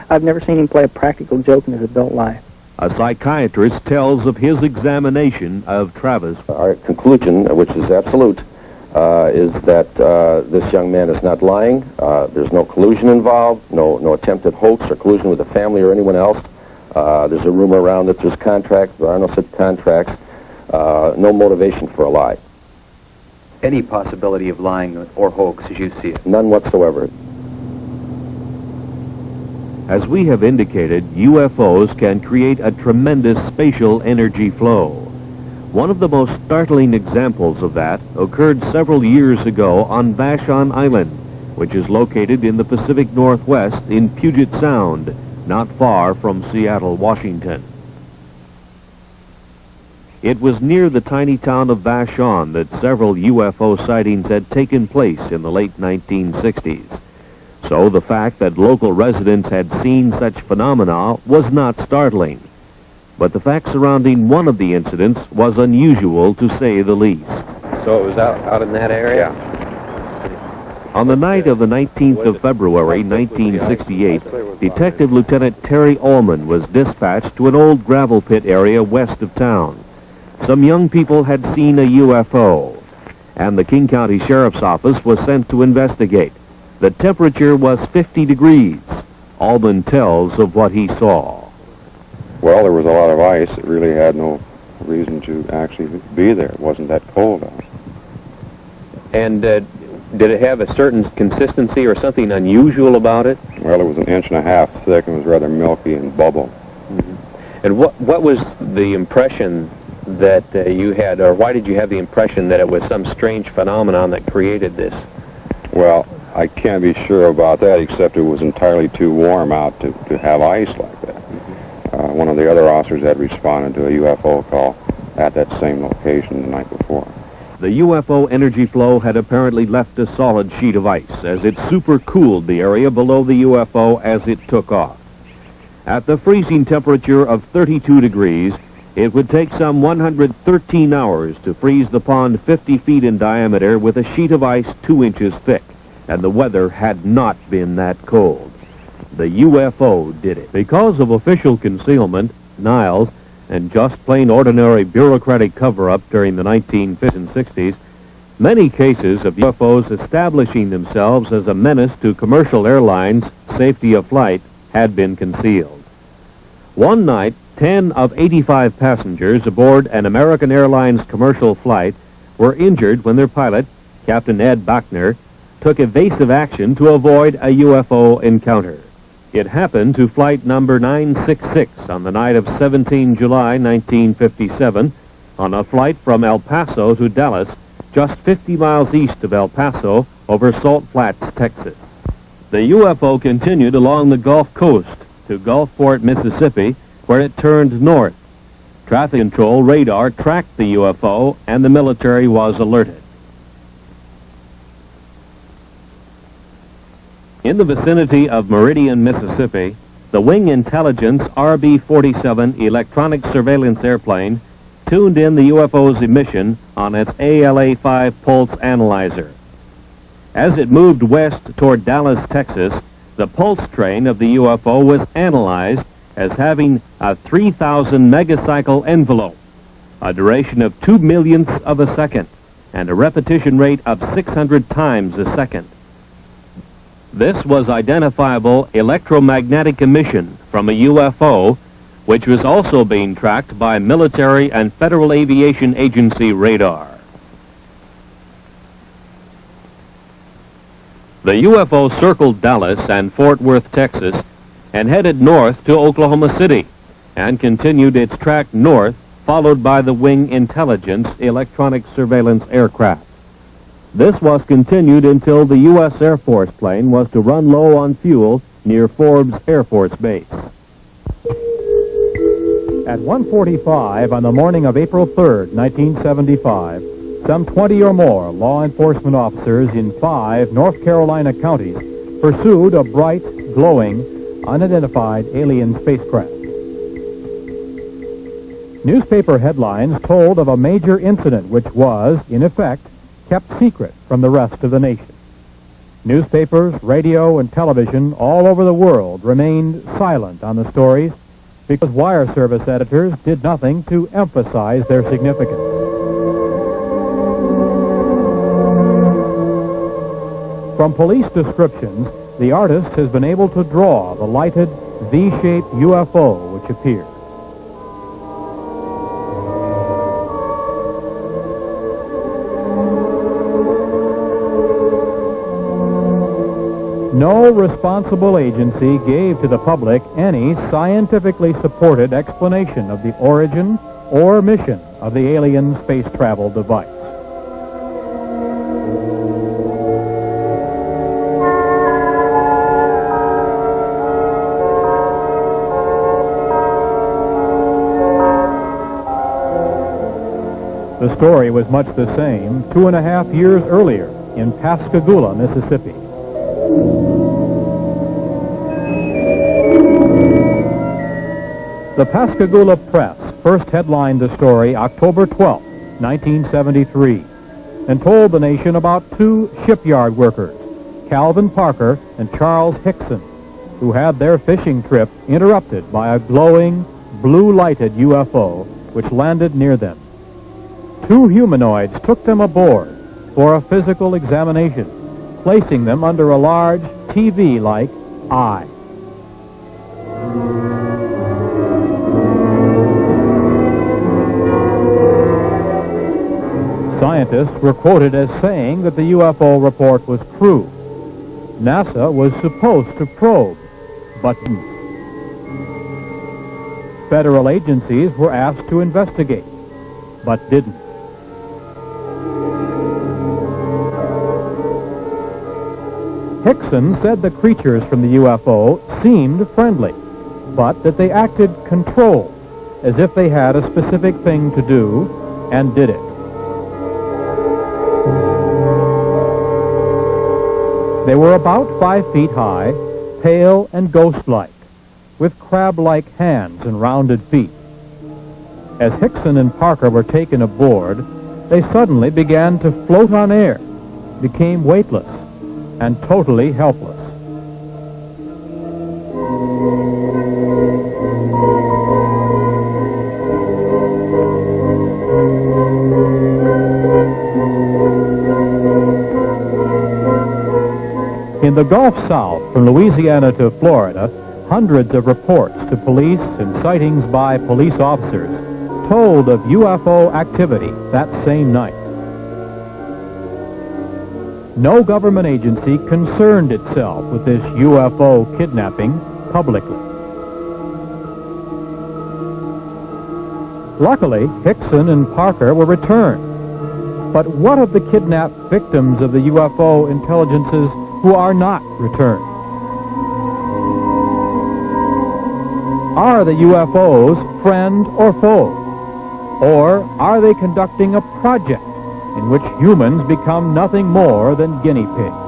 Speaker 9: I've never seen him play a practical joke in his adult life.
Speaker 3: A psychiatrist tells of his examination of Travis.
Speaker 11: Our conclusion, which is absolute, is that this young man is not lying. There's no collusion involved, no attempted hoax or collusion with the family or anyone else. There's a rumor around that there's contracts. There are no such contracts. No motivation for a lie.
Speaker 10: Any possibility of lying or hoax as you see it?
Speaker 11: None whatsoever.
Speaker 3: As we have indicated, UFOs can create a tremendous spatial energy flow. One of the most startling examples of that occurred several years ago on Vashon Island, which is located in the Pacific Northwest in Puget Sound, not far from Seattle, Washington. It was near the tiny town of Vashon that several UFO sightings had taken place in the late 1960s. So the fact that local residents had seen such phenomena was not startling. But the fact surrounding one of the incidents was unusual, to say the least.
Speaker 10: So it was out in that area?
Speaker 3: On the night of the 19th of February, 1968, Detective Lieutenant Terry Ullman was dispatched to an old gravel pit area west of town. Some young people had seen a UFO, and the King County Sheriff's Office was sent to investigate. The temperature was 50 degrees. Ullman tells of what he saw.
Speaker 8: Well, there was a lot of ice. It really had no reason to actually be there. It wasn't that cold out.
Speaker 10: And did it have a certain consistency or something unusual about it?
Speaker 8: Well, it was 1.5 inches thick and was rather milky and bubble.
Speaker 10: Mm-hmm. And what was the impression that you had, or why did you have the impression that it was some strange phenomenon that created this?
Speaker 8: Well, I can't be sure about that, except it was entirely too warm out to have ice like that. One of the other officers had responded to a UFO call at that same location the night before.
Speaker 3: The UFO energy flow had apparently left a solid sheet of ice as it supercooled the area below the UFO as it took off. At the freezing temperature of 32 degrees, it would take some 113 hours to freeze the pond 50 feet in diameter with a sheet of ice 2 inches thick, and the weather had not been that cold. The UFO did it. Because of official concealment, denials, and just plain ordinary bureaucratic cover-up during the 1950s and 60s, many cases of UFOs establishing themselves as a menace to commercial airlines' safety of flight had been concealed. One night, 10 of 85 passengers aboard an American Airlines commercial flight were injured when their pilot, Captain Ed Bachner, took evasive action to avoid a UFO encounter. It happened to flight number 966 on the night of 17 July 1957 on a flight from El Paso to Dallas, just 50 miles east of El Paso over Salt Flats, Texas. The UFO continued along the Gulf Coast to Gulfport, Mississippi, where it turned north. Traffic control radar tracked the UFO, and the military was alerted. In the vicinity of Meridian, Mississippi, the Wing Intelligence RB-47 electronic surveillance airplane tuned in the UFO's emission on its ALA-5 pulse analyzer. As it moved west toward Dallas, Texas, the pulse train of the UFO was analyzed as having a 3,000 megacycle envelope, a duration of 2 millionths of a second, and a repetition rate of 600 times a second. This was identifiable electromagnetic emission from a UFO, which was also being tracked by military and Federal Aviation Agency radar. The UFO circled Dallas and Fort Worth, Texas, and headed north to Oklahoma City, and continued its track north, followed by the Wing Intelligence electronic surveillance aircraft. This was continued until the U.S. Air Force plane was to run low on fuel near Forbes Air Force Base.
Speaker 5: At 1:45 on the morning of April 3rd, 1975, some 20 or more law enforcement officers in 5 North Carolina counties pursued a bright, glowing, unidentified alien spacecraft. Newspaper headlines told of a major incident which was, in effect, kept secret from the rest of the nation. Newspapers, radio, and television all over the world remained silent on the stories because wire service editors did nothing to emphasize their significance. From police descriptions, the artist has been able to draw the lighted V-shaped UFO which appeared. No responsible agency gave to the public any scientifically supported explanation of the origin or mission of the alien space travel device. The story was much the same 2.5 years earlier in Pascagoula, Mississippi. The Pascagoula Press first headlined the story October 12, 1973, and told the nation about 2 shipyard workers, Calvin Parker and Charles Hickson, who had their fishing trip interrupted by a glowing, blue-lighted UFO which landed near them. 2 humanoids took them aboard for a physical examination, placing them under a large TV-like eye. Scientists were quoted as saying that the UFO report was true. NASA was supposed to probe, but didn't. Federal agencies were asked to investigate, but didn't. Hickson said the creatures from the UFO seemed friendly, but that they acted controlled, as if they had a specific thing to do, and did it. They were about 5 feet high, pale and ghost-like, with crab-like hands and rounded feet. As Hickson and Parker were taken aboard, they suddenly began to float on air, became weightless, and totally helpless. In the Gulf South, from Louisiana to Florida, hundreds of reports to police and sightings by police officers told of UFO activity that same night. No government agency concerned itself with this UFO kidnapping publicly. Luckily, Hickson and Parker were returned. But what of the kidnapped victims of the UFO intelligences who are not returned? Are the UFOs friend or foe? Or are they conducting a project in which humans become nothing more than guinea pigs?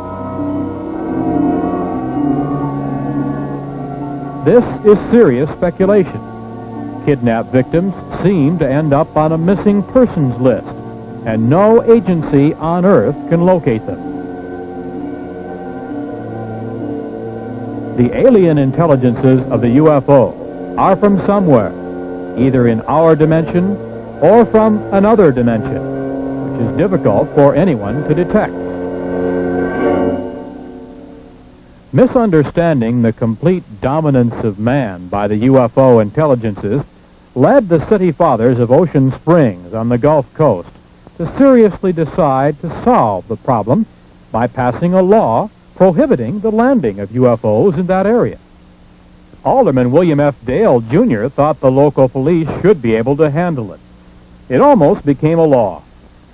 Speaker 5: This is serious speculation. Kidnapped victims seem to end up on a missing persons list, and no agency on Earth can locate them. The alien intelligences of the UFO are from somewhere, either in our dimension or from another dimension, which is difficult for anyone to detect. Misunderstanding the complete dominance of man by the UFO intelligences led the city fathers of Ocean Springs on the Gulf Coast to seriously decide to solve the problem by passing a law prohibiting the landing of UFOs in that area. Alderman William F. Dale, Jr. thought the local police should be able to handle it. It almost became a law,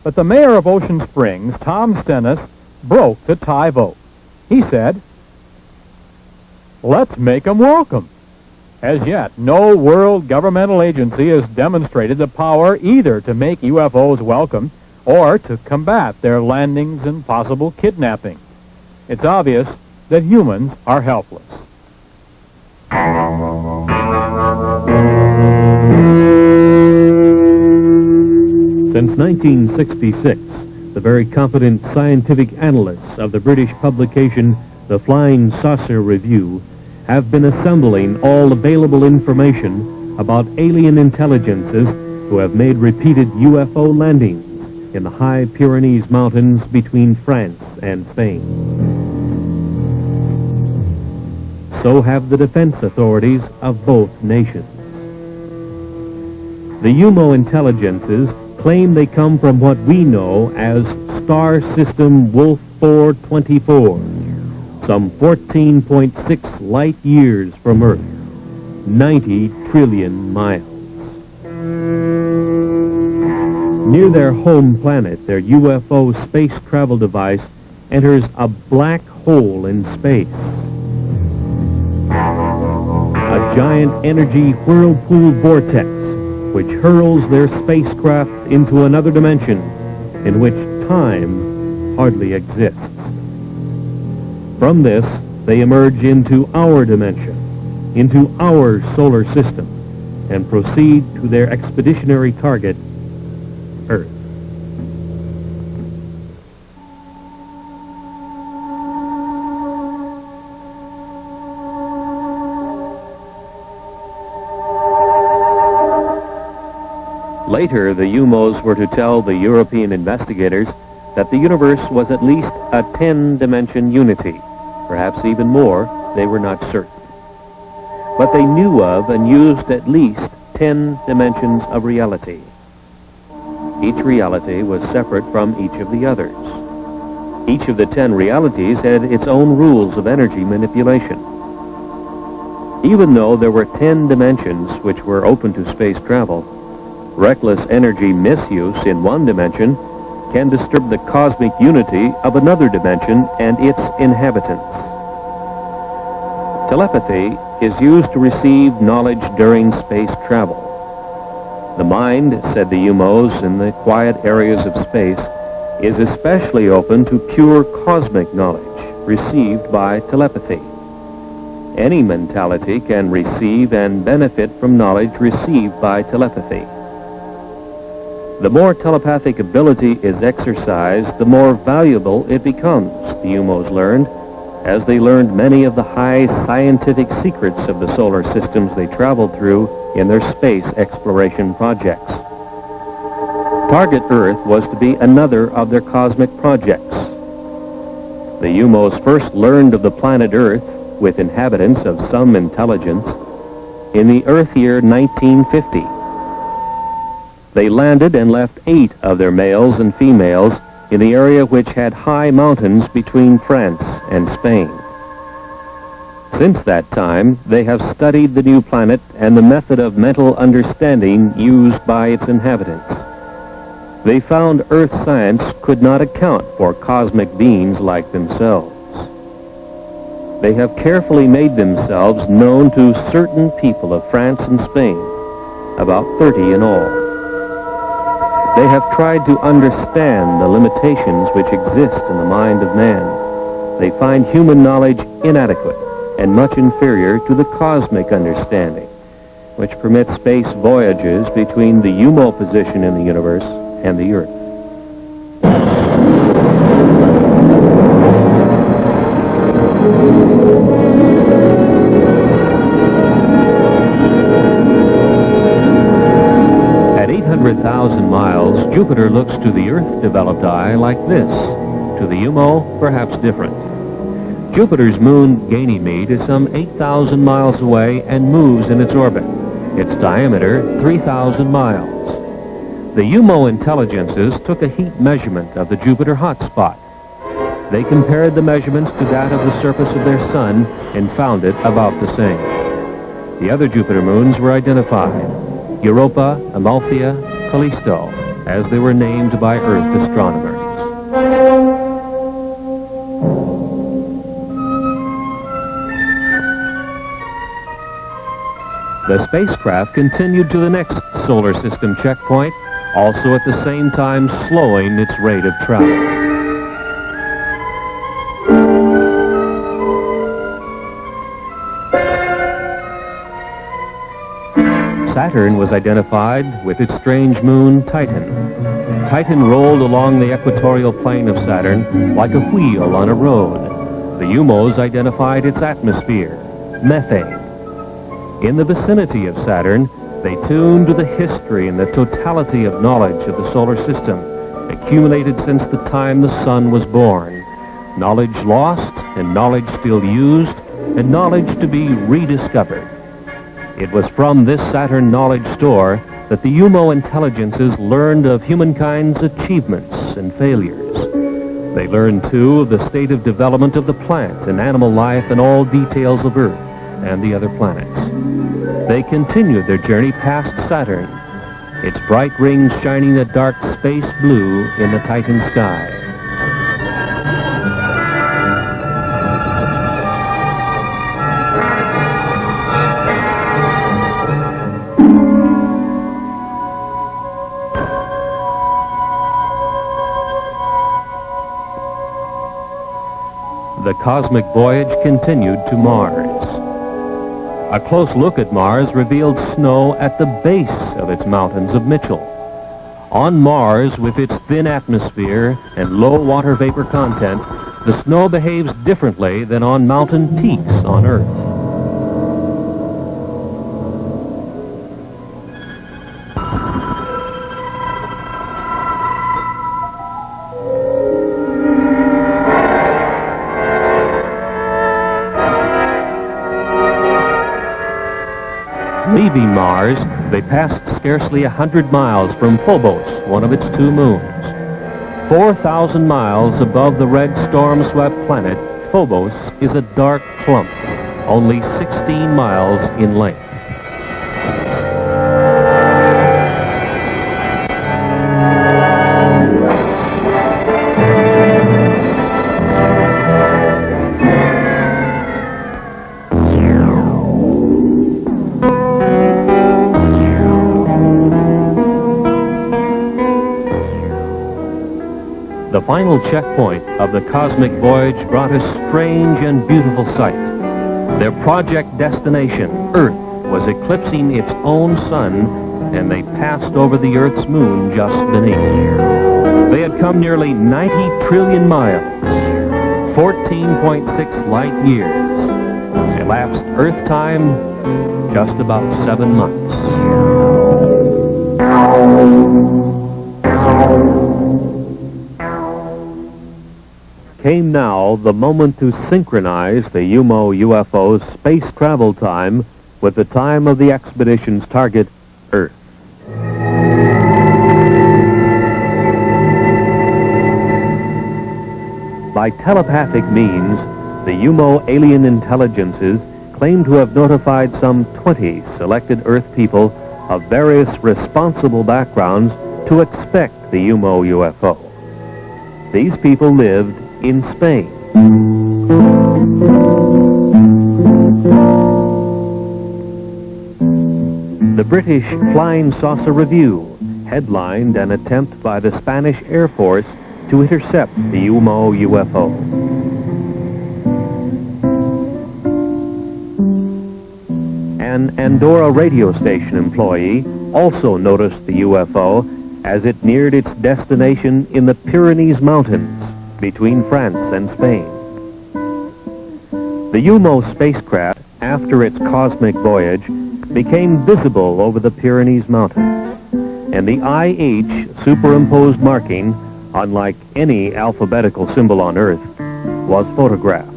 Speaker 5: but the mayor of Ocean Springs, Tom Stennis, broke the tie vote. He said, "Let's make 'em welcome." As yet, no world governmental agency has demonstrated the power either to make UFOs welcome or to combat their landings and possible kidnapping. It's obvious that humans are helpless.
Speaker 3: Since 1966, the very competent scientific analysts of the British publication The Flying Saucer Review have been assembling all available information about alien intelligences who have made repeated UFO landings in the high Pyrenees Mountains between France and Spain. So have the defense authorities of both nations. The UFO intelligences claim they come from what we know as Star System Wolf 424, some 14.6 light years from Earth, 90 trillion miles. Near their home planet, their UFO space travel device enters a black hole in space. A giant energy whirlpool vortex which hurls their spacecraft into another dimension in which time hardly exists. From this, they emerge into our dimension, into our solar system, and proceed to their expeditionary target, Earth. Later, the UFOs were to tell the European investigators that the universe was at least a 10-dimension unity. Perhaps even more, they were not certain. But they knew of and used at least 10 dimensions of reality. Each reality was separate from each of the others. Each of the 10 realities had its own rules of energy manipulation. Even though there were 10 dimensions which were open to space travel, reckless energy misuse in one dimension can disturb the cosmic unity of another dimension and its inhabitants. Telepathy is used to receive knowledge during space travel. The mind, said the UFOs in the quiet areas of space, is especially open to pure cosmic knowledge received by telepathy. Any mentality can receive and benefit from knowledge received by telepathy. The more telepathic ability is exercised, the more valuable it becomes, the UFOs learned, as they learned many of the high scientific secrets of the solar systems they traveled through in their space exploration projects. Target Earth was to be another of their cosmic projects. The UFOs first learned of the planet Earth, with inhabitants of some intelligence, in the Earth year 1950. They landed and left 8 of their males and females in the area which had high mountains between France and Spain. Since that time, they have studied the new planet and the method of mental understanding used by its inhabitants. They found Earth science could not account for cosmic beings like themselves. They have carefully made themselves known to certain people of France and Spain, about 30 in all. They have tried to understand the limitations which exist in the mind of man. They find human knowledge inadequate and much inferior to the cosmic understanding, which permits space voyages between the UFO position in the universe and the Earth. Jupiter looks to the Earth-developed eye like this. To the UMO, perhaps different. Jupiter's moon, Ganymede, is some 8,000 miles away and moves in its orbit. Its diameter, 3,000 miles. The UMO intelligences took a heat measurement of the Jupiter hotspot. They compared the measurements to that of the surface of their sun and found it about the same. The other Jupiter moons were identified: Europa, Amalthea, Callisto, as they were named by Earth astronomers. The spacecraft continued to the next solar system checkpoint, also at the same time slowing its rate of travel. Saturn was identified with its strange moon, Titan. Titan rolled along the equatorial plane of Saturn like a wheel on a road. The UMOs identified its atmosphere, methane. In the vicinity of Saturn, they tuned to the history and the totality of knowledge of the solar system, accumulated since the time the sun was born. Knowledge lost, and knowledge still used, and knowledge to be rediscovered. It was from this Saturn knowledge store that the UMO intelligences learned of humankind's achievements and failures. They learned, too, of the state of development of the plant and animal life and all details of Earth and the other planets. They continued their journey past Saturn, its bright rings shining a dark space blue in the Titan sky. The cosmic voyage continued to Mars. A close look at Mars revealed snow at the base of its mountains of Mitchell. On Mars, with its thin atmosphere and low water vapor content, the snow behaves differently than on mountain peaks on Earth. Leaving Mars, they passed scarcely 100 miles from Phobos, one of its two moons. 4,000 miles above the red storm-swept planet, Phobos is a dark clump, only 16 miles in length. The final checkpoint of the cosmic voyage brought a strange and beautiful sight. Their project destination, Earth, was eclipsing its own sun, and they passed over the Earth's moon just beneath. They had come nearly 90 trillion miles, 14.6 light years. Elapsed Earth time, just about 7 months. Came now the moment to synchronize the UMO UFO's space travel time with the time of the expedition's target, Earth. By telepathic means, the UMO alien intelligences claim to have notified some 20 selected Earth people of various responsible backgrounds to expect the UMO UFO. These people lived in Spain. The British Flying Saucer Review headlined an attempt by the Spanish Air Force to intercept the UMO UFO. An Andorra radio station employee also noticed the UFO as it neared its destination in the Pyrenees Mountains between France and Spain. The UMO spacecraft, after its cosmic voyage, became visible over the Pyrenees Mountains. and the IH superimposed marking, unlike any alphabetical symbol on Earth, was photographed.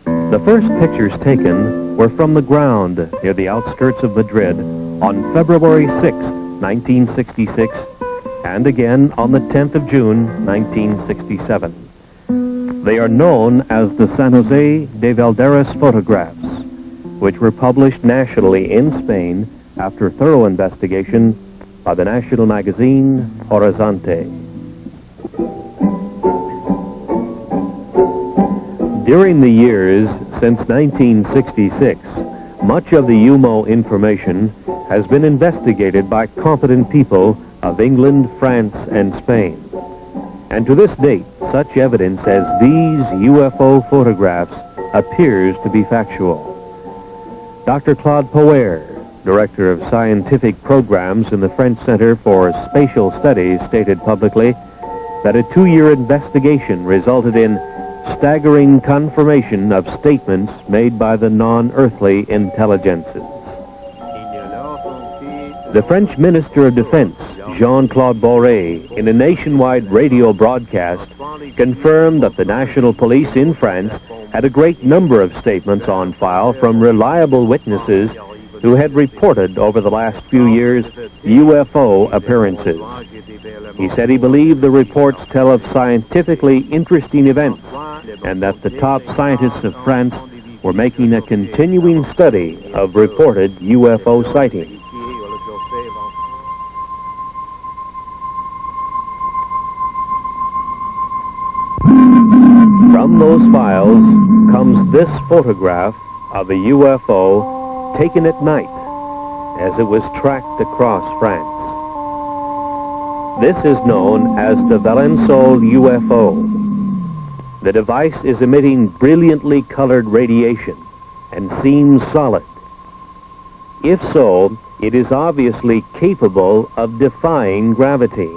Speaker 3: The first pictures taken were from the ground near the outskirts of Madrid on February 6, 1966, and again on the 10th of June, 1967. They are known as the San Jose de Valderas photographs, which were published nationally in Spain after thorough investigation by the national magazine Horizonte. During the years since 1966, much of the UMO information has been investigated by competent people of England, France, and Spain. And to this date, such evidence as these UFO photographs appears to be factual. Dr. Claude Poer, Director of Scientific Programs in the French Center for Spatial Studies, stated publicly that a 2-year investigation resulted in staggering confirmation of statements made by the non-earthly intelligences. The French Minister of Defense, Jean-Claude Boré, in a nationwide radio broadcast, confirmed that the national police in France had a great number of statements on file from reliable witnesses who had reported over the last few years UFO appearances. He said he believed the reports tell of scientifically interesting events and that the top scientists of France were making a continuing study of reported UFO sightings. From those files comes this photograph of a UFO taken at night as it was tracked across France. This is known as the Valençol UFO. The device is emitting brilliantly colored radiation and seems solid. If so, it is obviously capable of defying gravity.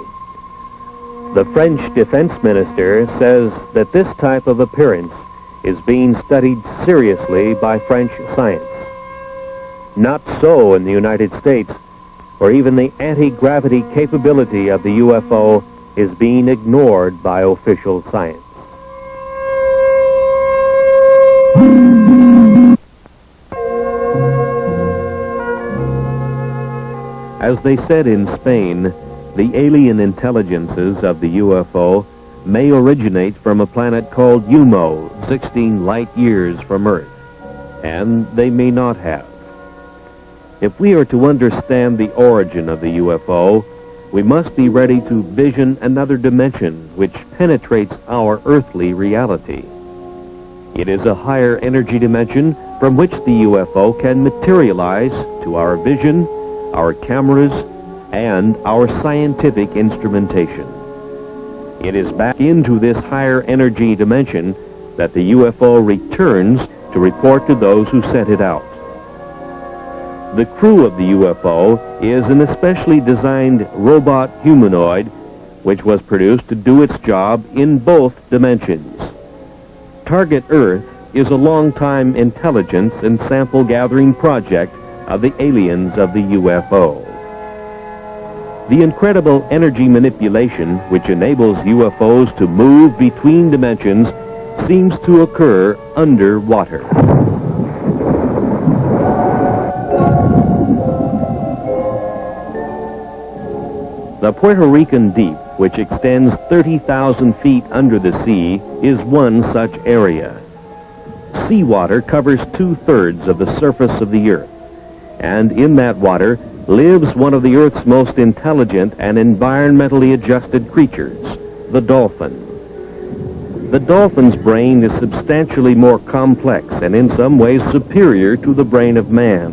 Speaker 3: The French defense minister says that this type of appearance is being studied seriously by French science. Not so in the United States, where even the anti-gravity capability of the UFO is being ignored by official science. As they said in Spain, the alien intelligences of the UFO may originate from a planet called UMO, 16 light years from Earth, and they may not have. If we are to understand the origin of the UFO, we must be ready to vision another dimension which penetrates our earthly reality. It is a higher energy dimension from which the UFO can materialize to our vision, our cameras, and our scientific instrumentation. It is back into this higher energy dimension that the UFO returns to report to those who sent it out. The crew of the UFO is an especially designed robot humanoid which was produced to do its job in both dimensions. Target Earth is a long-time intelligence and sample gathering project of the aliens of the UFO. The incredible energy manipulation which enables UFOs to move between dimensions seems to occur underwater. The Puerto Rican Deep, which extends 30,000 feet under the sea, is one such area. Seawater covers 2/3 of the surface of the Earth, and in that water lives one of the Earth's most intelligent and environmentally adjusted creatures, the dolphin. The dolphin's brain is substantially more complex and in some ways superior to the brain of man.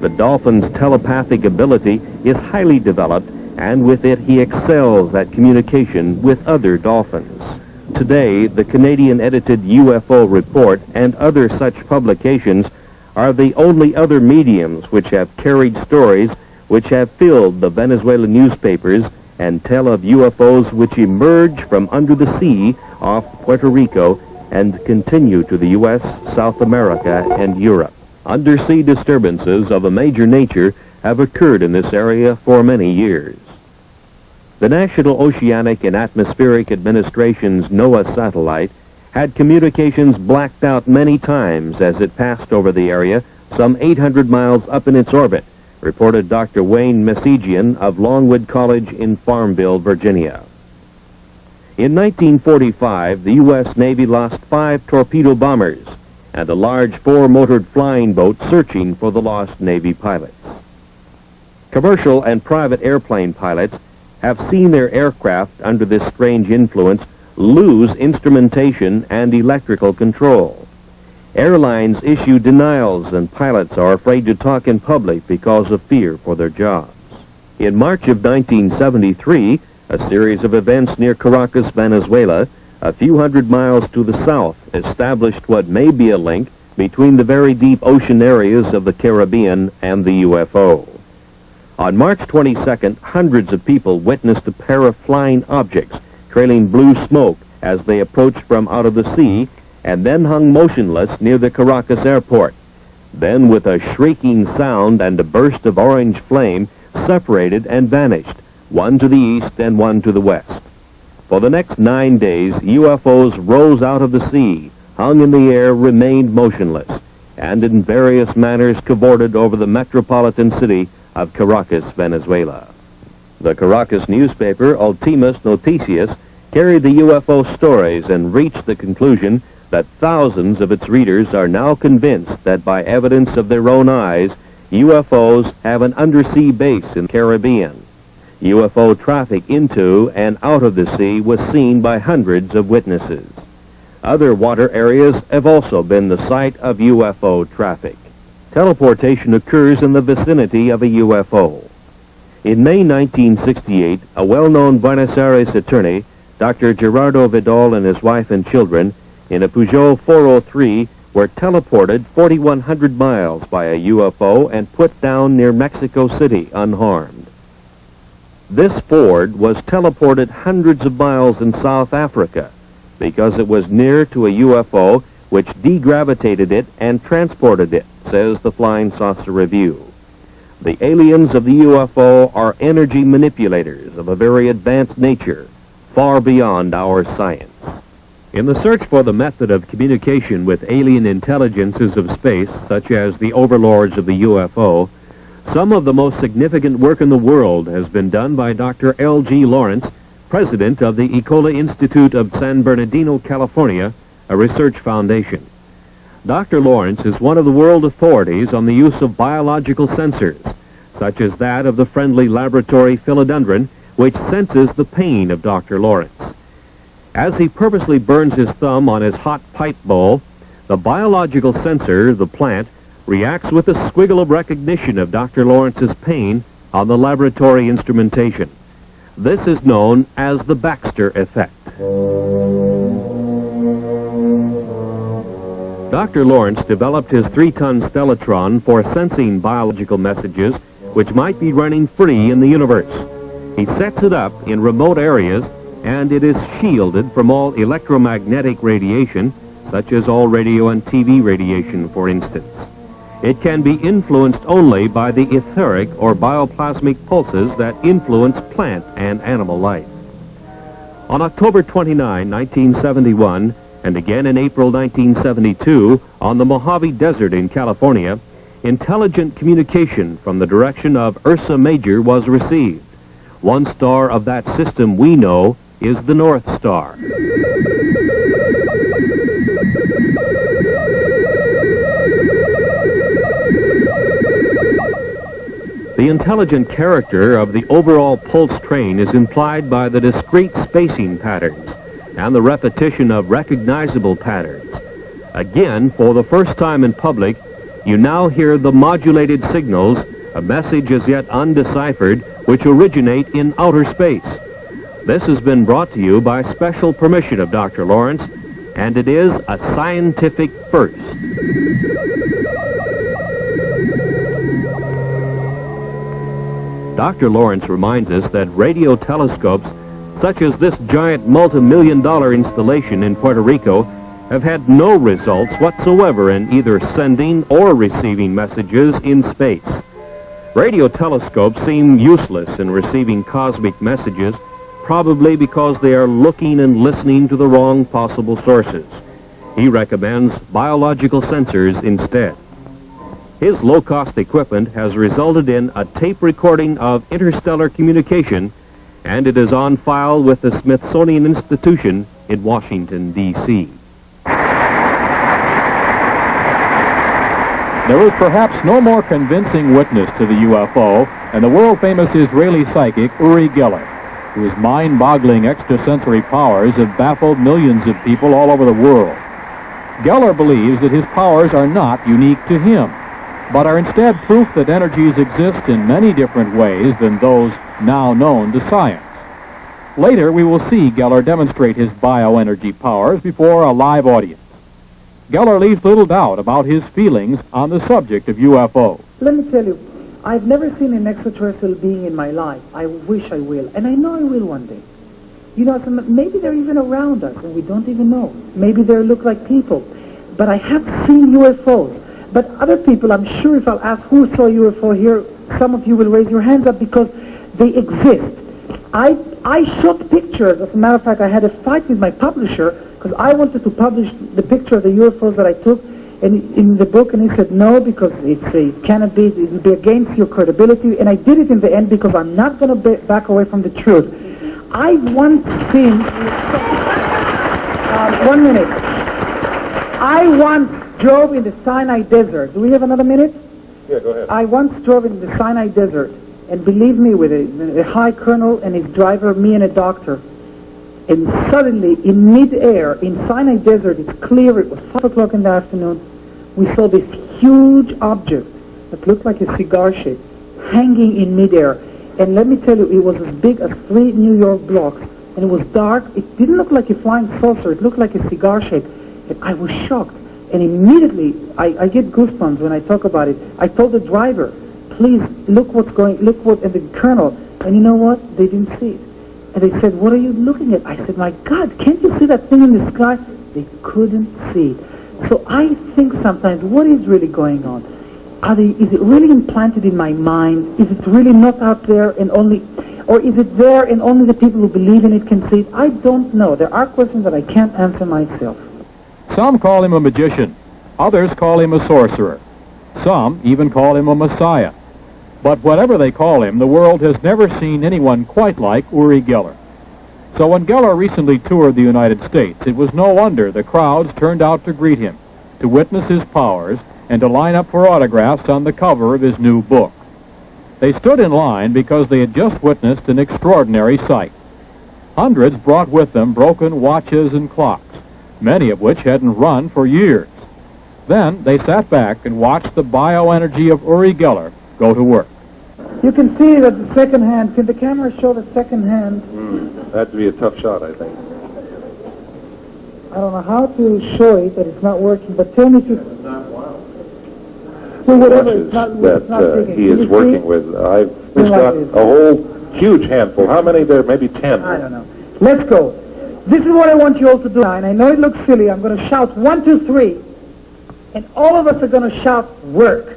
Speaker 3: The dolphin's telepathic ability is highly developed, and with it he excels at communication with other dolphins. Today, the Canadian-edited UFO report and other such publications are the only other mediums which have carried stories which have filled the Venezuelan newspapers and tell of UFOs which emerge from under the sea off Puerto Rico and continue to the U.S., South America, and Europe. Undersea disturbances of a major nature have occurred in this area for many years. The National Oceanic and Atmospheric Administration's NOAA satellite had communications blacked out many times as it passed over the area some 800 miles up in its orbit, reported Dr. Wayne Messigian of Longwood College in Farmville, Virginia. In 1945, the U.S. Navy lost 5 torpedo bombers and a large 4-motored flying boat searching for the lost Navy pilots. Commercial and private airplane pilots have seen their aircraft under this strange influence lose instrumentation and electrical control. Airlines issue denials and pilots are afraid to talk in public because of fear for their jobs. In March of 1973, a series of events near Caracas, Venezuela, a few hundred miles to the south, established what may be a link between the very deep ocean areas of the Caribbean and the UFO. On March 22nd, hundreds of people witnessed a pair of flying objects trailing blue smoke as they approached from out of the sea and then hung motionless near the Caracas airport. Then, with a shrieking sound and a burst of orange flame, separated and vanished, one to the east and one to the west. For the next 9 days, UFOs rose out of the sea, hung in the air, remained motionless, and in various manners cavorted over the metropolitan city of Caracas, Venezuela. The Caracas newspaper, Ultimas Noticias, carried the UFO stories and reached the conclusion that thousands of its readers are now convinced that by evidence of their own eyes, UFOs have an undersea base in the Caribbean. UFO traffic into and out of the sea was seen by hundreds of witnesses. Other water areas have also been the site of UFO traffic. Teleportation occurs in the vicinity of a UFO. In May 1968, a well-known Buenos Aires attorney, Dr. Gerardo Vidal, and his wife and children, in a Peugeot 403, were teleported 4,100 miles by a UFO and put down near Mexico City unharmed. This Ford was teleported hundreds of miles in South Africa because it was near to a UFO which degravitated it and transported it, says the Flying Saucer Review. The aliens of the UFO are energy manipulators of a very advanced nature, far beyond our science. In the search for the method of communication with alien intelligences of space, such as the Overlords of the UFO, some of the most significant work in the world has been done by Dr. L.G. Lawrence, president of the Ecola Institute of San Bernardino, California, a research foundation. Dr. Lawrence is one of the world authorities on the use of biological sensors, such as that of the friendly laboratory philodendron, which senses the pain of Dr. Lawrence. As he purposely burns his thumb on his hot pipe bowl, the biological sensor, the plant, reacts with a squiggle of recognition of Dr. Lawrence's pain on the laboratory instrumentation. This is known as the Baxter effect. Dr. Lawrence developed his 3-ton stellatron for sensing biological messages which might be running free in the universe. He sets it up in remote areas, and it is shielded from all electromagnetic radiation, such as all radio and TV radiation, for instance. It can be influenced only by the etheric or bioplasmic pulses that influence plant and animal life. On October 29, 1971, and again in April 1972, on the Mojave Desert in California, intelligent communication from the direction of Ursa Major was received. One star of that system we know is the North Star. The intelligent character of the overall pulse train is implied by the discrete spacing patterns and the repetition of recognizable patterns. Again, for the first time in public, you now hear the modulated signals, a message as yet undeciphered, which originate in outer space. This has been brought to you by special permission of Dr. Lawrence, and it is a scientific first. Dr. Lawrence reminds us that radio telescopes, such as this giant multi-million-dollar installation in Puerto Rico, have had no results whatsoever in either sending or receiving messages in space. Radio telescopes seem useless in receiving cosmic messages, probably because they are looking and listening to the wrong possible sources. He recommends biological sensors instead. His low-cost equipment has resulted in a tape recording of interstellar communication, and it is on file with the Smithsonian Institution in Washington, D.C.
Speaker 5: There is perhaps no more convincing witness to the UFO than the world-famous Israeli psychic Uri Geller, whose mind-boggling extrasensory powers have baffled millions of people all over the world. Geller believes that his powers are not unique to him, but are instead proof that energies exist in many different ways than those now known to science. Later, we will see Geller demonstrate his bioenergy powers before a live audience. Geller leaves little doubt about his feelings on the subject of UFO.
Speaker 12: Let me tell you, I've never seen an extraterrestrial being in my life. I wish I will, and I know I will one day. You know, maybe they're even around us, and we don't even know. Maybe they look like people. But I have seen UFOs. But other people, I'm sure if I'll ask who saw UFO here, some of you will raise your hands up because they exist. I shot pictures. As a matter of fact, I had a fight with my publisher because I wanted to publish the picture of the UFOs that I took in the book, and he said no because it cannot be, it will be against your credibility. And I did it in the end because I'm not going to back away from the truth. I once seen... 1 minute. I once drove in the Sinai Desert. Do we have another minute?
Speaker 8: Yeah, go ahead.
Speaker 12: I once drove in the Sinai Desert, and believe me, with a high colonel and his driver, me and a doctor. And suddenly, in mid-air, in Sinai Desert, it's clear, it was 5 o'clock in the afternoon, we saw this huge object that looked like a cigar shape hanging in mid-air. And let me tell you, it was as big as 3 New York blocks, and it was dark. It didn't look like a flying saucer. It looked like a cigar shape. And I was shocked. And immediately, I get goosebumps when I talk about it. I told the driver, please, look what, and the colonel, and you know what? They didn't see it. And they said, what are you looking at? I said, my God, can't you see that thing in the sky? They couldn't see it. So I think sometimes, what is really going on? Is it really implanted in my mind? Is it really not out there and only, or is it there and only the people who believe in it can see it? I don't know. There are questions that I can't answer myself.
Speaker 5: Some call him a magician. Others call him a sorcerer. Some even call him a messiah. But whatever they call him, the world has never seen anyone quite like Uri Geller. So when Geller recently toured the United States, it was no wonder the crowds turned out to greet him, to witness his powers, and to line up for autographs on the cover of his new book. They stood in line because they had just witnessed an extraordinary sight. Hundreds brought with them broken watches and clocks, many of which hadn't run for years. Then they sat back and watched the bioenergy of Uri Geller go to work.
Speaker 12: You can see that the second hand, can the camera show the second hand?
Speaker 8: That'd be a tough shot, I think.
Speaker 12: I don't know how to show it, but it's not working, but tell me to... So whatever, it's not digging.
Speaker 8: He is working with, I've just got a whole huge handful. How many there? Maybe 10.
Speaker 12: I don't know. Let's go. This is what I want you all to do now, and I know it looks silly. I'm going to shout 1, 2, 3, and all of us are going to shout work.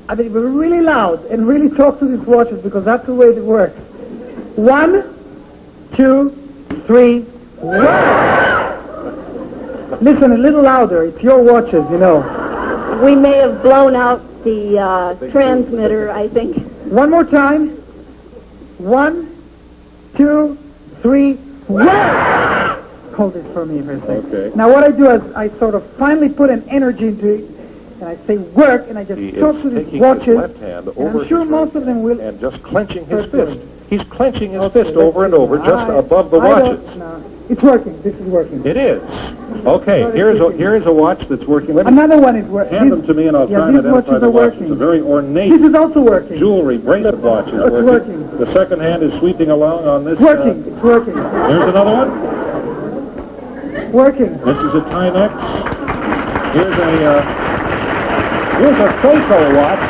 Speaker 12: I mean, we're really loud and really talk to these watches because that's the way it works. 1, 2, 3, work! Listen a little louder. It's your watches, you know.
Speaker 13: We may have blown out the transmitter, I think.
Speaker 12: One more time. 1, 2, 3, work! Hold it for me for a second.
Speaker 8: Okay.
Speaker 12: Now what I do is I sort of finally put an energy into it, and I say work, and I just talk to these watches,
Speaker 8: his left hand over
Speaker 12: and I'm sure most of them will...
Speaker 8: And just clenching his fist. He's clenching his fist over and over just above the watches.
Speaker 12: No. It's working. This is working.
Speaker 8: It is. Okay, here's a watch that's working.
Speaker 12: Another one is working.
Speaker 8: Hand them to me and I'll try and identify the watch. It's a very ornate...
Speaker 12: This is also working.
Speaker 8: Jewelry, bracelet watch is working. The second hand is sweeping along on this...
Speaker 12: It's working. It's working.
Speaker 8: Here's another one.
Speaker 12: Working.
Speaker 8: This is a Timex. Here's a Seiko watch.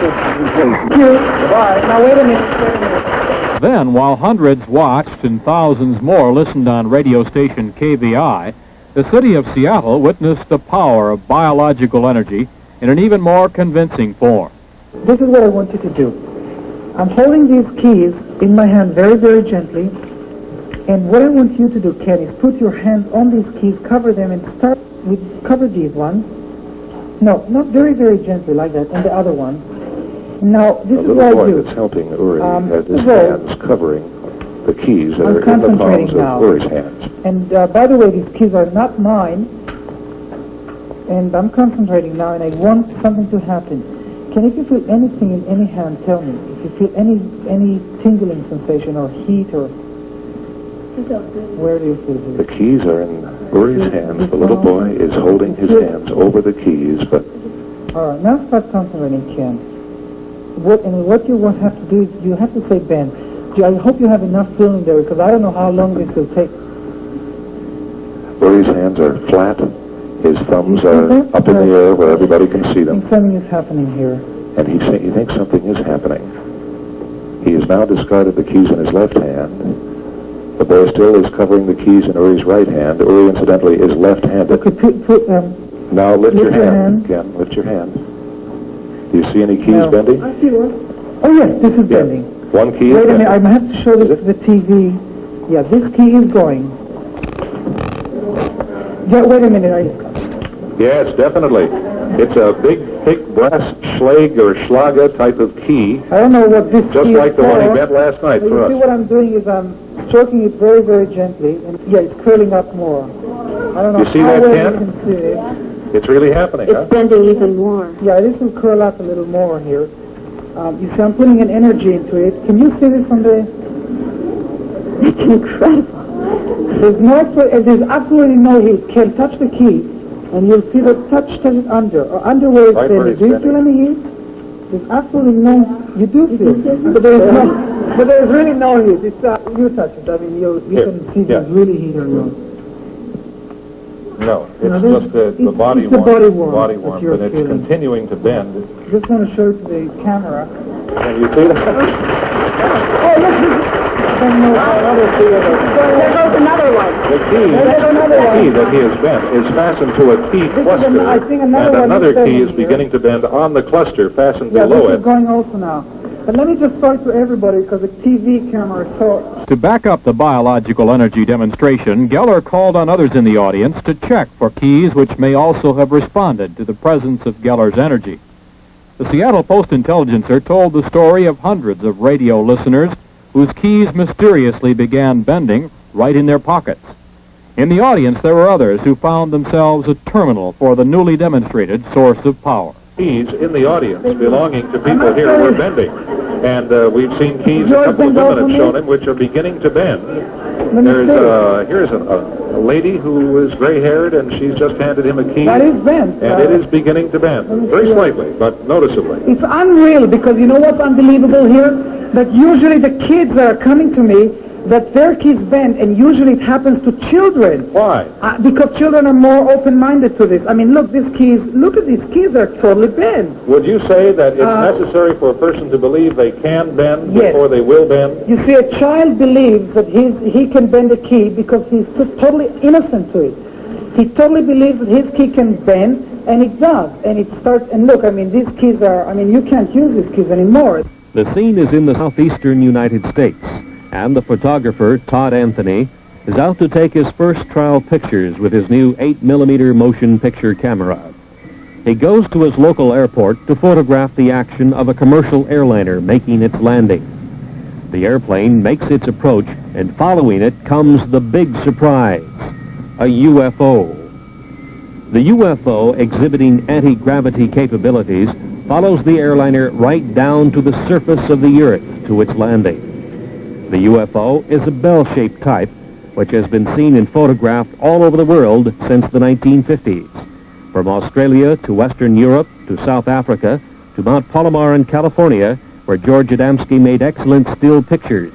Speaker 12: Goodbye. Now wait a minute.
Speaker 5: Then, while hundreds watched and thousands more listened on radio station KVI, the city of Seattle witnessed the power of biological energy in an even more convincing form.
Speaker 12: This is what I want you to do. I'm holding these keys in my hand very, very gently. And what I want you to do, Ken, is put your hands on these keys, cover them, and start with, cover these ones. No, not very, very gently like that, and the other one. Now, this is what I do.
Speaker 8: The little boy that's helping Uri has his hands covering the keys that are in the palms of Uri's hands.
Speaker 12: And by the way, these keys are not mine. And I'm concentrating now, and I want something to happen. Can if you feel anything in any hand, tell me. If you feel any tingling sensation or heat or... Where do you feel it?
Speaker 8: The keys are in Uri's hands. The little boy is holding his hands over the keys, but...
Speaker 12: All right, now start concentrating, Ken. What you will have to do is you have to say Ben. I hope you have enough feeling there, because I don't know how long this will take.
Speaker 8: Uri's hands are flat. His thumbs are up in the air where everybody can see them.
Speaker 12: And something is happening here.
Speaker 8: And he thinks something is happening. He has now discarded the keys in his left hand. The boy still is covering the keys in Uri's right hand. Uri, incidentally, is left-handed. Now lift your hand. Ken, lift your hand. Do you see any keys bending?
Speaker 12: I see one. Oh, yes, this is bending.
Speaker 8: One key is
Speaker 12: Wait a minute,
Speaker 8: bending.
Speaker 12: I have to show this to the TV. Yeah, this key is going. Yeah, wait a minute.
Speaker 8: Yes, definitely. It's a big, thick brass schlag or schlager type of key.
Speaker 12: I don't know what this
Speaker 8: just
Speaker 12: key
Speaker 8: like
Speaker 12: is
Speaker 8: the one he
Speaker 12: for.
Speaker 8: bent last night
Speaker 12: You
Speaker 8: for
Speaker 12: see
Speaker 8: us.
Speaker 12: what I'm doing is I'm stroking it very, very gently. And yeah, it's curling up more. I don't know
Speaker 8: You see
Speaker 12: how
Speaker 8: that,
Speaker 12: well
Speaker 8: Ken?
Speaker 12: you can see it.
Speaker 8: It's really happening, huh?
Speaker 13: It's bending even more.
Speaker 12: Yeah, this will curl up a little more here. You see, I'm putting an energy into it. Can you see this from the...
Speaker 13: It's incredible.
Speaker 12: There's absolutely no heat. Can touch the key, and you'll see the touch it under, or under where it's bending. Do you feel any heat? There's absolutely no... You do feel it. But there's really no heat. It's, you touch it. I mean, you can see if there's really heat or not.
Speaker 8: No, it's just the body
Speaker 12: it's the
Speaker 8: warmth,
Speaker 12: body warmth
Speaker 8: but it's continuing to bend.
Speaker 12: Just want to show it to the camera.
Speaker 8: Can you see that?
Speaker 13: Oh, look! There goes another one.
Speaker 8: The key that he has bent is fastened to a key cluster, and another key is beginning to bend on the cluster fastened below
Speaker 12: this
Speaker 8: it.
Speaker 12: is going also now. But let me just start to everybody, because the TV camera is so...
Speaker 5: To back up the biological energy demonstration, Geller called on others in the audience to check for keys which may also have responded to the presence of Geller's energy. The Seattle Post-Intelligencer told the story of hundreds of radio listeners whose keys mysteriously began bending right in their pockets. In the audience, there were others who found themselves a terminal for the newly demonstrated source of power.
Speaker 8: Keys in the audience belonging to people here were bending. And we've seen keys, a couple of women have shown him, which are beginning to bend. Here's a lady who is gray-haired, and she's just handed him a key.
Speaker 12: That is bent.
Speaker 8: And it is beginning to bend. Very slightly, but noticeably.
Speaker 12: It's unreal, because you know what's unbelievable here? That usually the kids that are coming to me, that their keys bend, and usually it happens to children.
Speaker 8: Why?
Speaker 12: Because children are more open-minded to this. I mean, look, look at these keys, they're totally bent.
Speaker 8: Would you say that it's necessary for a person to believe they can bend before they will bend?
Speaker 12: You see, a child believes that he can bend a key because he's just totally innocent to it. He totally believes that his key can bend, and it does. And it starts, and look, I mean, these keys are, I mean, you can't use these keys anymore.
Speaker 3: The scene is in the southeastern United States, and the photographer, Todd Anthony, is out to take his first trial pictures with his new 8mm motion picture camera. He goes to his local airport to photograph the action of a commercial airliner making its landing. The airplane makes its approach, and following it comes the big surprise, a UFO. The UFO, exhibiting anti-gravity capabilities, follows the airliner right down to the surface of the Earth to its landing. The UFO is a bell-shaped type, which has been seen and photographed all over the world since the 1950s. From Australia to Western Europe to South Africa to Mount Palomar in California, where George Adamski made excellent still pictures,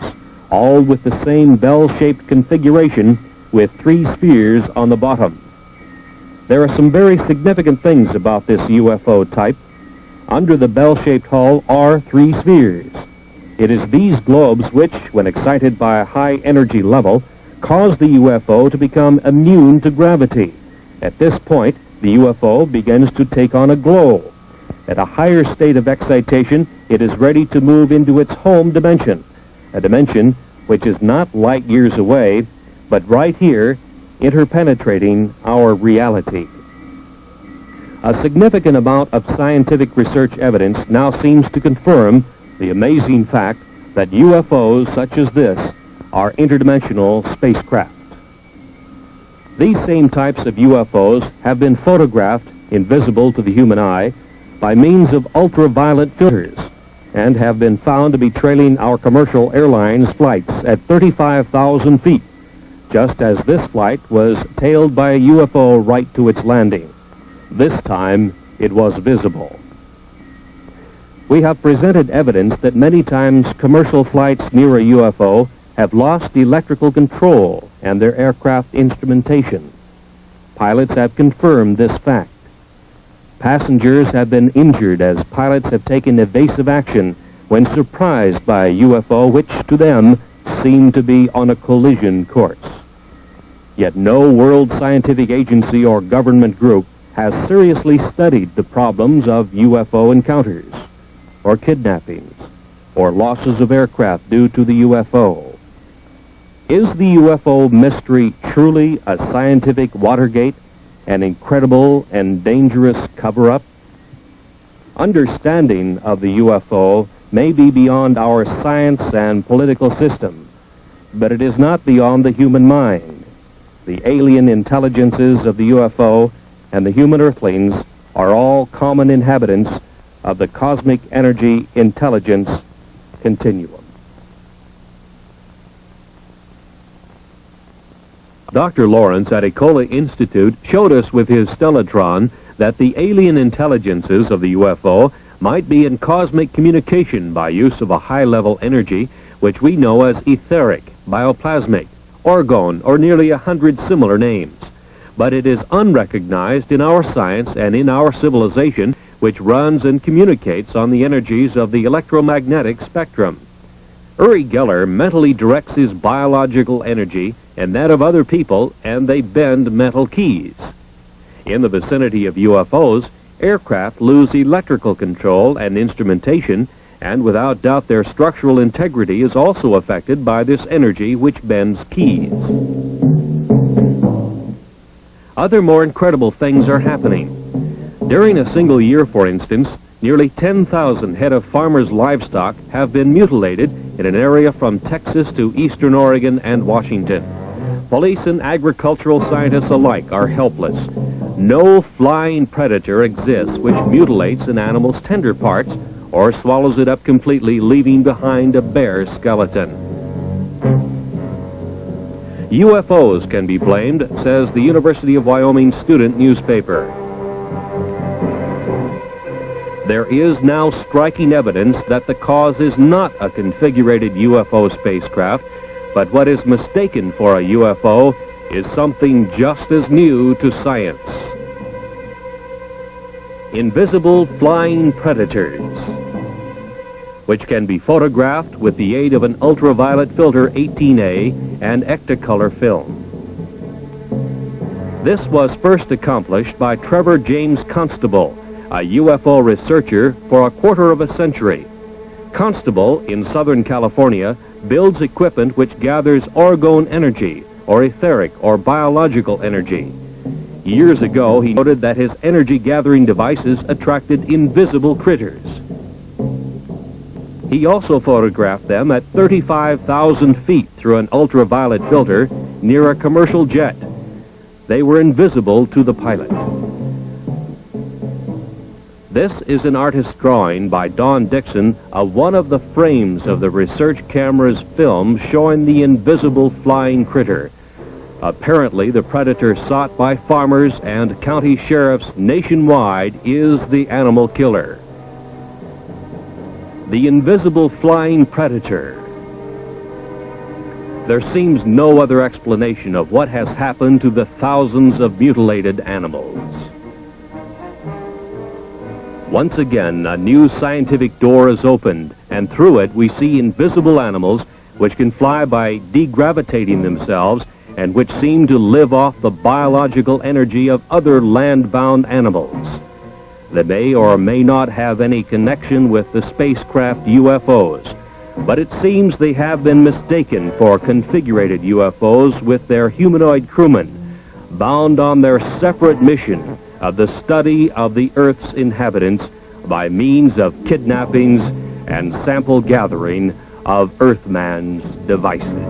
Speaker 3: all with the same bell-shaped configuration with 3 spheres on the bottom. There are some very significant things about this UFO type. Under the bell-shaped hull are 3 spheres. It is these globes which, when excited by a high energy level, cause the UFO to become immune to gravity. At this point, the UFO begins to take on a glow. At a higher state of excitation, it is ready to move into its home dimension, a dimension which is not light years away, but right here, interpenetrating our reality. A significant amount of scientific research evidence now seems to confirm the amazing fact that UFOs such as this are interdimensional spacecraft. These same types of UFOs have been photographed invisible to the human eye by means of ultraviolet filters and have been found to be trailing our commercial airlines flights at 35,000 feet, just as this flight was tailed by a UFO right to its landing. This time, it was visible. We have presented evidence that many times commercial flights near a UFO have lost electrical control and their aircraft instrumentation. Pilots have confirmed this fact. Passengers have been injured as pilots have taken evasive action when surprised by a UFO which to them seemed to be on a collision course. Yet no world scientific agency or government group has seriously studied the problems of UFO encounters, or kidnappings, or losses of aircraft due to the UFO. Is the UFO mystery truly a scientific Watergate, an incredible and dangerous cover-up? Understanding of the UFO may be beyond our science and political system, but it is not beyond the human mind. The alien intelligences of the UFO and the human earthlings are all common inhabitants of the cosmic energy intelligence continuum. Dr. Lawrence at Ecola Institute showed us with his stellatron that the alien intelligences of the UFO might be in cosmic communication by use of a high-level energy which we know as etheric, bioplasmic, orgone, or nearly 100 similar names. But it is unrecognized in our science and in our civilization, which runs and communicates on the energies of the electromagnetic spectrum. Uri Geller mentally directs his biological energy and that of other people, and they bend metal keys. In the vicinity of UFOs, aircraft lose electrical control and instrumentation, and without doubt their structural integrity is also affected by this energy which bends keys. Other more incredible things are happening. During a single year, for instance, nearly 10,000 head of farmers' livestock have been mutilated in an area from Texas to eastern Oregon and Washington. Police and agricultural scientists alike are helpless. No flying predator exists which mutilates an animal's tender parts or swallows it up completely, leaving behind a bare skeleton. UFOs can be blamed, says the University of Wyoming student newspaper. There is now striking evidence that the cause is not a configurated UFO spacecraft, but what is mistaken for a UFO is something just as new to science. Invisible flying predators, which can be photographed with the aid of an ultraviolet filter 18A and Ectacolor film. This was first accomplished by Trevor James Constable, a UFO researcher for a quarter of a century. Constable, in Southern California, builds equipment which gathers orgone energy, or etheric or biological energy. Years ago, he noted that his energy-gathering devices attracted invisible critters. He also photographed them at 35,000 feet through an ultraviolet filter near a commercial jet. They were invisible to the pilot. This is an artist's drawing by Don Dixon of one of the frames of the research camera's film showing the invisible flying critter. Apparently, the predator sought by farmers and county sheriffs nationwide is the animal killer. The invisible flying predator. There seems no other explanation of what has happened to the thousands of mutilated animals. Once again, a new scientific door is opened, and through it we see invisible animals which can fly by degravitating themselves and which seem to live off the biological energy of other land-bound animals. that may or may not have any connection with the spacecraft UFOs, but it seems they have been mistaken for configurated UFOs with their humanoid crewmen, bound on their separate mission of the study of the Earth's inhabitants by means of kidnappings and sample gathering of Earthman's devices.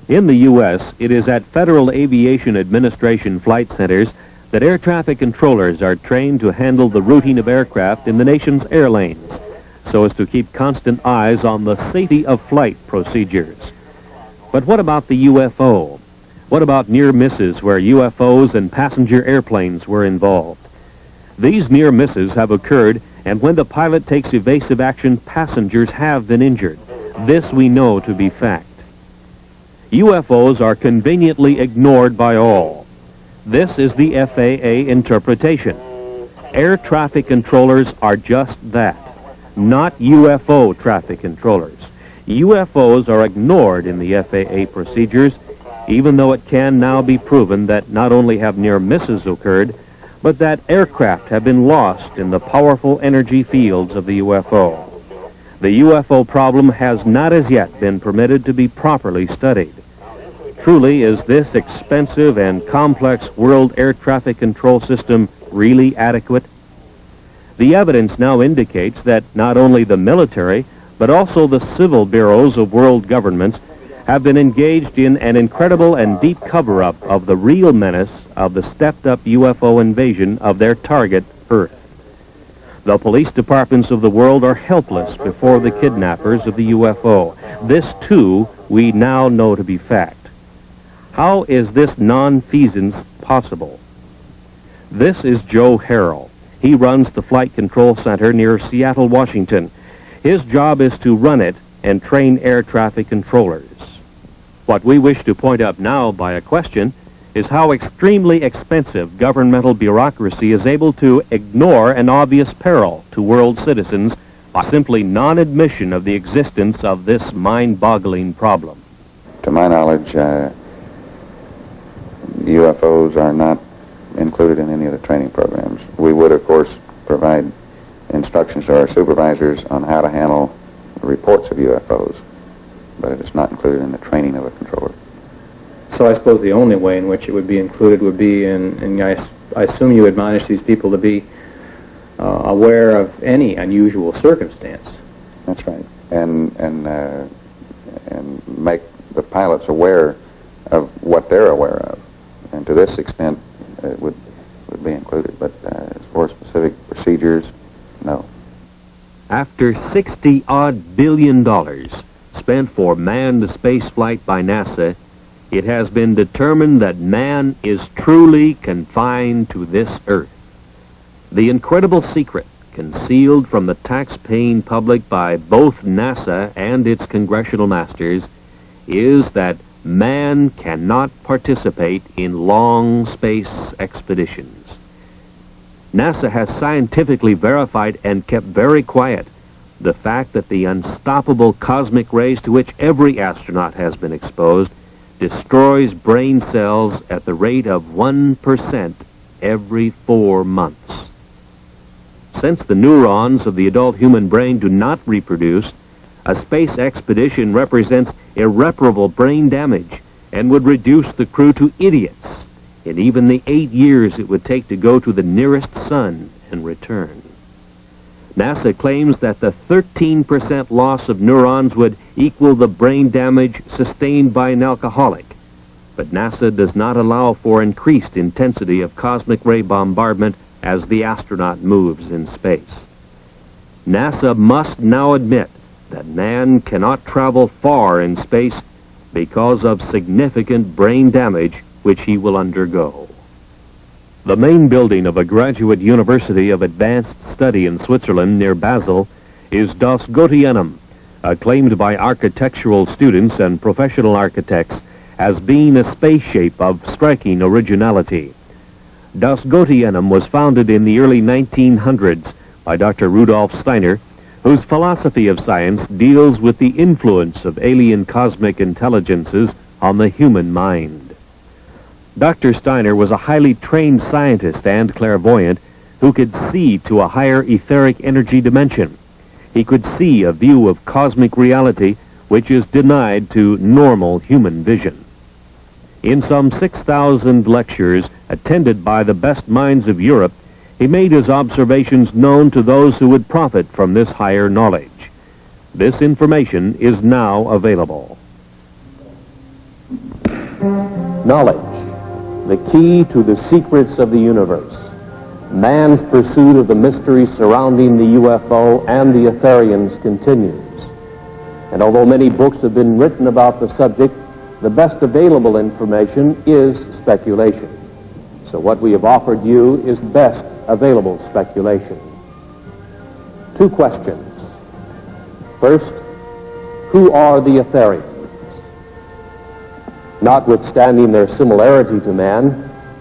Speaker 3: In the U.S., it is at Federal Aviation Administration flight centers that air traffic controllers are trained to handle the routing of aircraft in the nation's air lanes, so as to keep constant eyes on the safety of flight procedures. But what about the UFO? What about near misses where UFOs and passenger airplanes were involved? These near misses have occurred, and when the pilot takes evasive action, passengers have been injured. This we know to be fact. UFOs are conveniently ignored by all. This is the FAA interpretation. Air traffic controllers are just that, not UFO traffic controllers. UFOs are ignored in the FAA procedures, even though it can now be proven that not only have near misses occurred, but that aircraft have been lost in the powerful energy fields of the UFO. The UFO problem has not as yet been permitted to be properly studied. Truly, is this expensive and complex world air traffic control system really adequate? The evidence now indicates that not only the military, but also the civil bureaus of world governments have been engaged in an incredible and deep cover-up of the real menace of the stepped-up UFO invasion of their target, Earth. The police departments of the world are helpless before the kidnappers of the UFO. This, too, we now know to be fact. How is this nonfeasance possible? This is Joe Harrell. He runs the Flight Control Center near Seattle, Washington. His job is to run it and train air traffic controllers. What we wish to point out now by a question is how extremely expensive governmental bureaucracy is able to ignore an obvious peril to world citizens by simply non-admission of the existence of this mind-boggling problem.
Speaker 14: To my knowledge, UFOs are not included in any of the training programs. We would, of course, provide instructions to our supervisors on how to handle the reports of UFOs, but it is not included in the training of a controller.
Speaker 15: So I suppose the only way in which it would be included would be in I assume you admonish these people to be aware of any unusual circumstance.
Speaker 14: That's right, and make the pilots aware of what they're aware of, and to this extent it would be included. But as far as specific procedures, no.
Speaker 3: After $60-odd billion spent for manned spaceflight by NASA, it has been determined that man is truly confined to this Earth. The incredible secret concealed from the tax-paying public by both NASA and its congressional masters is that man cannot participate in long space expeditions. NASA has scientifically verified and kept very quiet the fact that the unstoppable cosmic rays to which every astronaut has been exposed destroys brain cells at the rate of 1% every 4 months. Since the neurons of the adult human brain do not reproduce, a space expedition represents irreparable brain damage and would reduce the crew to idiots in even the 8 years it would take to go to the nearest sun and return. NASA claims that the 13% loss of neurons would equal the brain damage sustained by an alcoholic, but NASA does not allow for increased intensity of cosmic ray bombardment as the astronaut moves in space. NASA must now admit that man cannot travel far in space because of significant brain damage which he will undergo. The main building of a graduate university of advanced study in Switzerland near Basel is Das Gotienum, acclaimed by architectural students and professional architects as being a space shape of striking originality. Das Gotienum was founded in the early 1900s by Dr. Rudolf Steiner, whose philosophy of science deals with the influence of alien cosmic intelligences on the human mind. Dr. Steiner was a highly trained scientist and clairvoyant who could see to a higher etheric energy dimension. He could see a view of cosmic reality which is denied to normal human vision. In some 6,000 lectures attended by the best minds of Europe, he made his observations known to those who would profit from this higher knowledge. This information is now available.
Speaker 1: Knowledge, the key to the secrets of the universe. Man's pursuit of the mysteries surrounding the UFO and the Etherians continues. And although many books have been written about the subject, the best available information is speculation. So what we have offered you is best available speculation. 2 questions. First, who are the Etherians? Notwithstanding their similarity to man,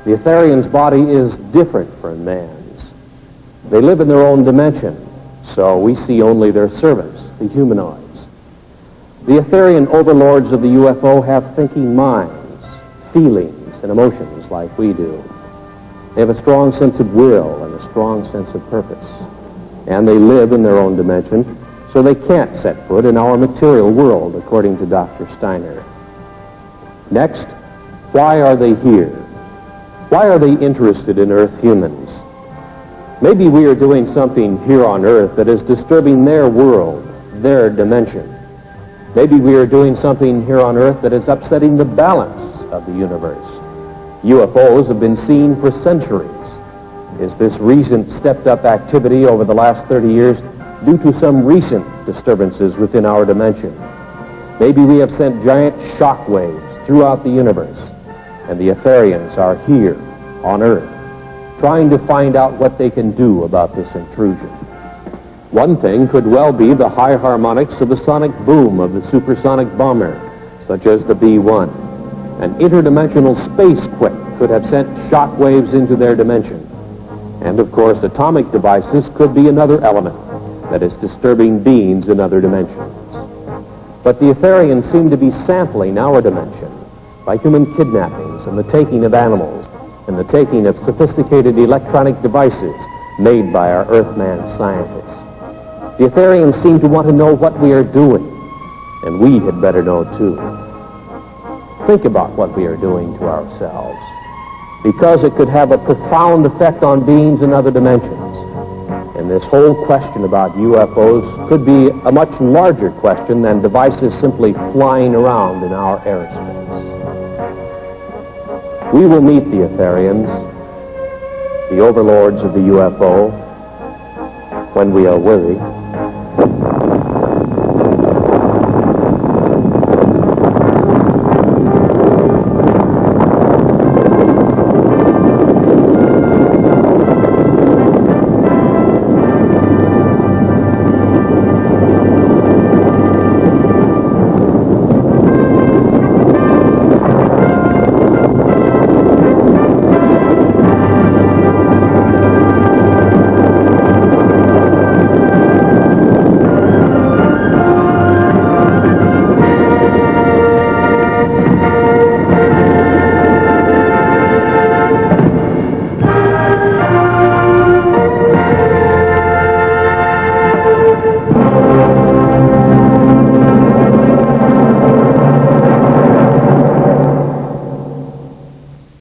Speaker 1: the Etherians' body is different from man's. They live in their own dimension, so we see only their servants, the humanoids. The Etherian overlords of the UFO have thinking minds, feelings, and emotions like we do. They have a strong sense of will and a strong sense of purpose. And they live in their own dimension, so they can't set foot in our material world, according to Dr. Steiner. Next, why are they here? Why are they interested in Earth humans? Maybe we are doing something here on Earth that is disturbing their world, their dimension. Maybe we are doing something here on Earth that is upsetting the balance of the universe. UFOs have been seen for centuries. Is this recent stepped-up activity over the last 30 years due to some recent disturbances within our dimension? Maybe we have sent giant shock waves throughout the universe, and the Etherians are here on Earth, trying to find out what they can do about this intrusion. One thing could well be the high harmonics of the sonic boom of the supersonic bomber, such as the B-1. An interdimensional space quake could have sent shock waves into their dimension. And of course, atomic devices could be another element that is disturbing beings in other dimensions. But the Etherians seem to be sampling our dimension by human kidnappings and the taking of animals and the taking of sophisticated electronic devices made by our Earthman scientists. The Etherians seem to want to know what we are doing, and we had better know too. Think about what we are doing to ourselves, because it could have a profound effect on beings in other dimensions. And this whole question about UFOs could be a much larger question than devices simply flying around in our airspace. We will meet the Etherians, the overlords of the UFO, when we are worthy.